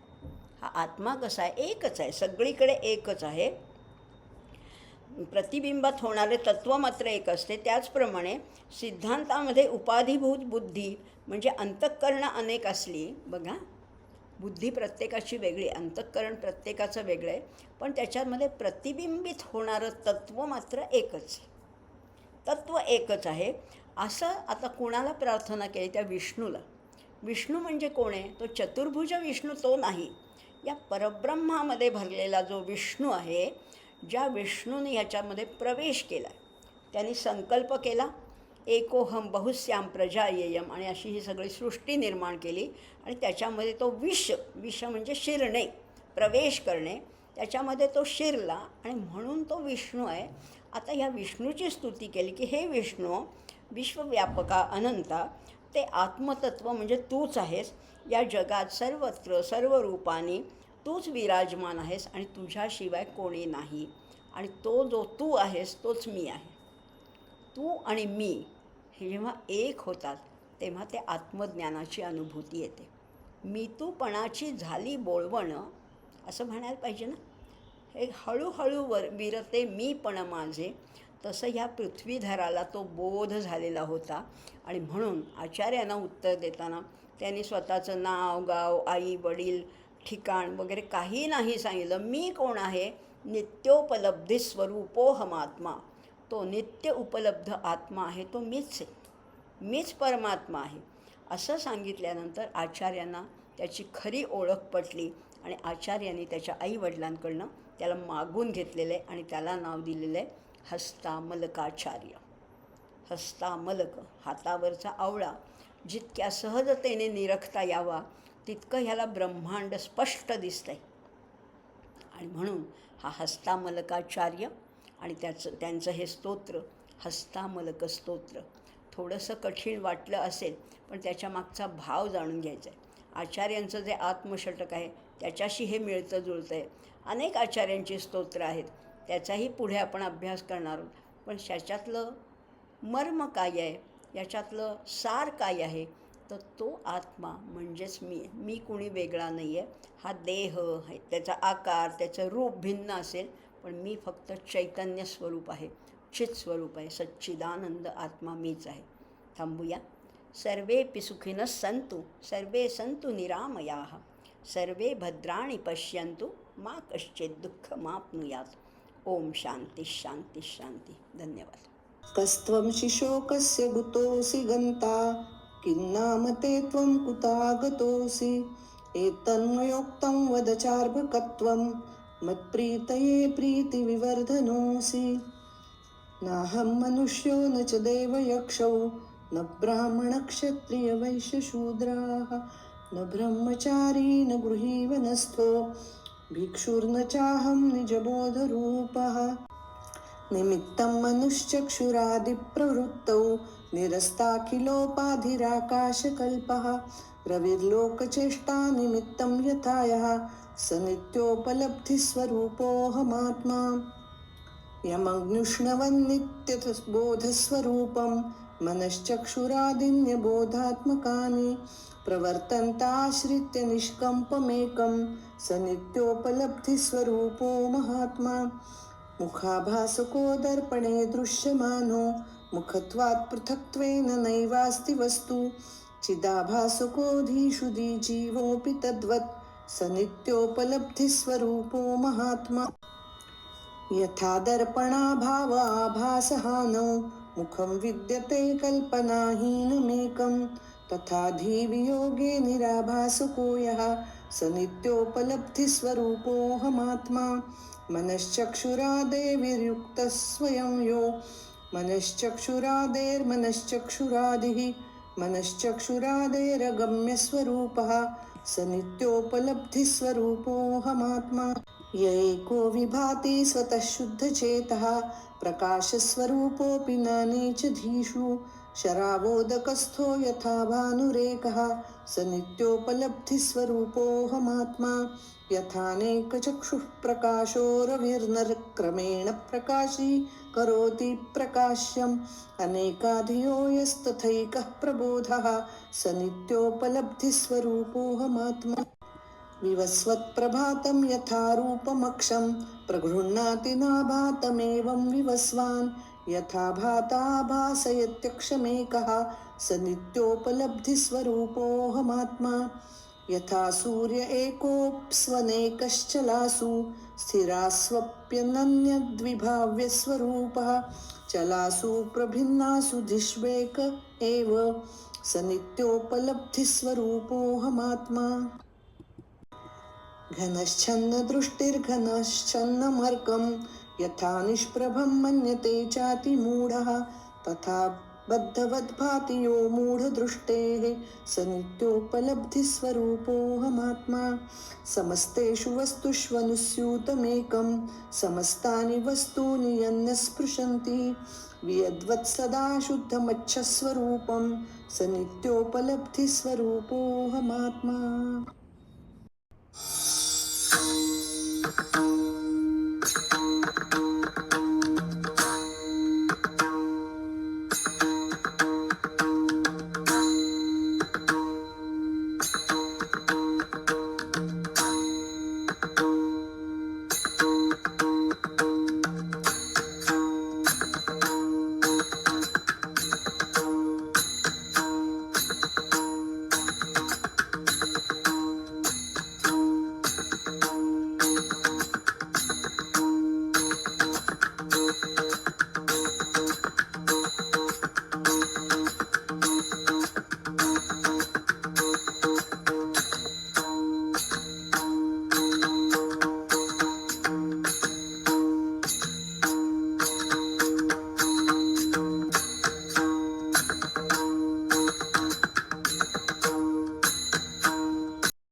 Speaker 1: हा आत्मा कसा आहे? एकच आहे, सगळीकडे एकच आहे. प्रतिबिंबात होणारे तत्त्व मात्र एक असते. त्याचप्रमाणे सिद्धांतामध्ये उपाधिभूत बुद्धी म्हणजे अंतःकरणं अनेक असली, बघा, बुद्धी प्रत्येकाची वेगळी, अंतःकरण प्रत्येकाचं वेगळं आहे, पण त्याच्यामध्ये प्रतिबिंबित होणारं तत्त्व मात्र एकच. तत्त्व एकच आहे. असं आता कुणाला प्रार्थना केली? त्या विष्णूला. विष्णू म्हणजे कोण आहे? तो चतुर्भुज विष्णू तो नाही. या परब्रह्मामध्ये भरलेला जो विष्णू आहे, ज्या विष्णूने ह्याच्यामध्ये प्रवेश केला, त्यांनी संकल्प केला, एकोहम बहुस्याम प्रजा येयम, आणि अशी ही सगळी सृष्टी निर्माण केली. आणि त्याच्यामध्ये तो विष म्हणजे शिरणे, प्रवेश करणे, त्याच्यामध्ये तो शिरला आणि म्हणून तो विष्णू आहे. आता ह्या विष्णूची स्तुती केली की हे विष्णू विश्वव्यापका अनंता, ते आत्मतत्व म्हणजे तूच आहेस. या जगात सर्वत्र सर्व रूपाने तूच विराजमान आहेस आणि तुझ्याशिवाय कोणी नाही. आणि तो जो तू आहेस तोच मी आहे. तू आणि मी हे जेव्हा एक होतात तेव्हा ते आत्मज्ञानाची अनुभूती येते. मी तूपणाची झाली बोळवणं असं म्हणायला पाहिजे ना. हे हळूहळू विरते मीपण माझे, तसं ह्या पृथ्वीधराला तो बोध झालेला होता. आणि म्हणून आचार्यांना उत्तर देताना त्यांनी स्वतःचं नाव, गाव, आई, वडील, ठिकाण वगैरे काही नाही सांगितलं. मी कोण आहे? नित्योपलब्धी स्वरूपोहमात्मा. तो नित्य उपलब्ध आत्मा आहे, तो मीच आहे, मीच परमात्मा आहे असं सांगितल्यानंतर आचार्यांना त्याची खरी ओळख पटली. आणि आचार्यांनी त्याच्या आईवडिलांकडनं त्याला मागून घेतलेलं आहे आणि त्याला नाव दिलेलं आहे हस्तामलकाचार्य. हस्तामलक, हातावरचा आवळा. जितक्या सहजतेने निरखता यावा तितकं ह्याला ब्रह्मांड स्पष्ट दिसतंय. आणि म्हणून हा हस्तामलकाचार्य. आणि त्यांचं हे स्तोत्र हस्तामलक स्तोत्र थोडंसं कठीण वाटलं असेल, पण त्याच्या मागचा भाव जाणून घ्यायचा आहे. आचार्यांचं जे आत्मषटक आहे त्याच्याशी हे मिळतं जुळतं आहे. अनेक आचार्यांची स्तोत्र आहेत, त्याचाही पुढे आपण अभ्यास करणार आहोत. पण ह्याच्यातलं मर्म काय आहे, याच्यातलं सार काय आहे, तर तो आत्मा म्हणजेच मी कुणी वेगळा नाही आहे. हा देह आहे, त्याचा आकार, त्याचं रूप भिन्न असेल, पण मी फक्त चैतन्य स्वरूप आहे, चित स्वरूप आहे, सच्चिदानंद आत्मा मीच आहे. थांबूया. सर्वेपि सुखिनः सन्तु सर्वे सन्तु निरामयाः सर्वे भद्राणि पश्यन्तु मा कश्चित् दुःखमाप्नुयात्. ओम शांती शांती शांती. धन्यवाद.
Speaker 2: कस्त्वं शिशोकस्य गुतोऽसि गन्ता किन्नाम ते त्वं कुतागतोऽसि एतन्मयोक्तं वद चार्भकत्वं मत्प्रीतये प्रीतिविवर्धनोऽसि. नाहं मनुष्यो न च देवयक्षौ न ब्राह्मणक्षत्रियवैश्यशूद्राः न ब्रह्मचारी न गृही वनस्थो भिक्षुर्न चाहं निजबोधरूपः. निमित्तं मनुश्चक्षुरादिप्रवृत्तौ निरस्ताखिलोपाधिराकाशकल्पः रविर्लोकचेष्टा निमित्तं यथा यः स नित्योपलब्धिस्वरूपोऽहमात्मा. यमग्नुष्णवन्नित्यबोधस्वरूपं मनश्चक्षुरादिन्यबोधात्मकानि प्रवर्तन्ताश्रित्य निष्कम्पमेकं स नित्योपलब्धिस्वरूपो महात्मा. मुखाभासको दर्पणे दृश्यमानो मुखत्वात् पृथक्त्वेन नैवास्ति वस्तु चिदाभासकोऽधीषु जीवोऽपि तद्वत् स नित्योपलब्धिस्वरूपो महात्मा. यथा दर्पणाभावाभासहानौ मुखं विद्यते कल्पनाहीनमेकं तथा धीवियोगे निराभासको यः स नित्योपलब्धिस्वरूपोऽहमात्मा. मनश्चक्षुरादेर्वियुक्तः स्वयं यो मनश्चक्षुरादेर्मनश्चक्षुरादिः मनश्चक्षुरादेरगम्यस्वरूपः स नित्योपलब्धिस्वरूपोऽहमात्मा. य एको विभाति स्वतः शुद्धचेतः प्रकाशस्वरूपोऽपि नाने च धीषु शरावोदकस्थो यथा भानुरेकः स नित्योपलब्धिस्वरूपोऽहमात्मा. यथानेकचक्षुः प्रकाशो रविर्नरक्रमेण प्रकाशी करोति प्रकाश्यम् अनेकाधियो यस्तथैकः प्रबोधः स नित्योपलब्धिस्वरूपोऽहमात्मा. विवस्वत्प्रभातं यथा रूपमक्षं प्रगृह्णाति नाभातमेवं विवस्वान् यथा भाता भासयत्यक्षमेकः स नित्योपलब्धिस्वरूपोऽहमात्मा. यथा सूर्य एकोऽप्स्वनेकश्चलासु स्थिरास्वप्यनन्यद्विभाव्यस्वरूपः चलासु प्रभिन्नासु दिश्वेक एव स नित्योपलब्धिस्वरूपोऽहमात्मा. घनश्छन्नदृष्टिर्घनश्छन्नमर्कं यथा निष्प्रभं मन्यते चातिमूढः तथा बद्धवद्भाति यो मूढदृष्टेः स नित्योपलब्धिस्वरूपोऽहमात्मा. समस्तेषु वस्तुष्वनुस्यूतमेकं समस्तानि वस्तूनि यन्न स्पृशन्ति वियद्वत्सदा शुद्धमच्छस्वरूपं स नित्योपलब्धिस्वरूपोऽहमात्मा.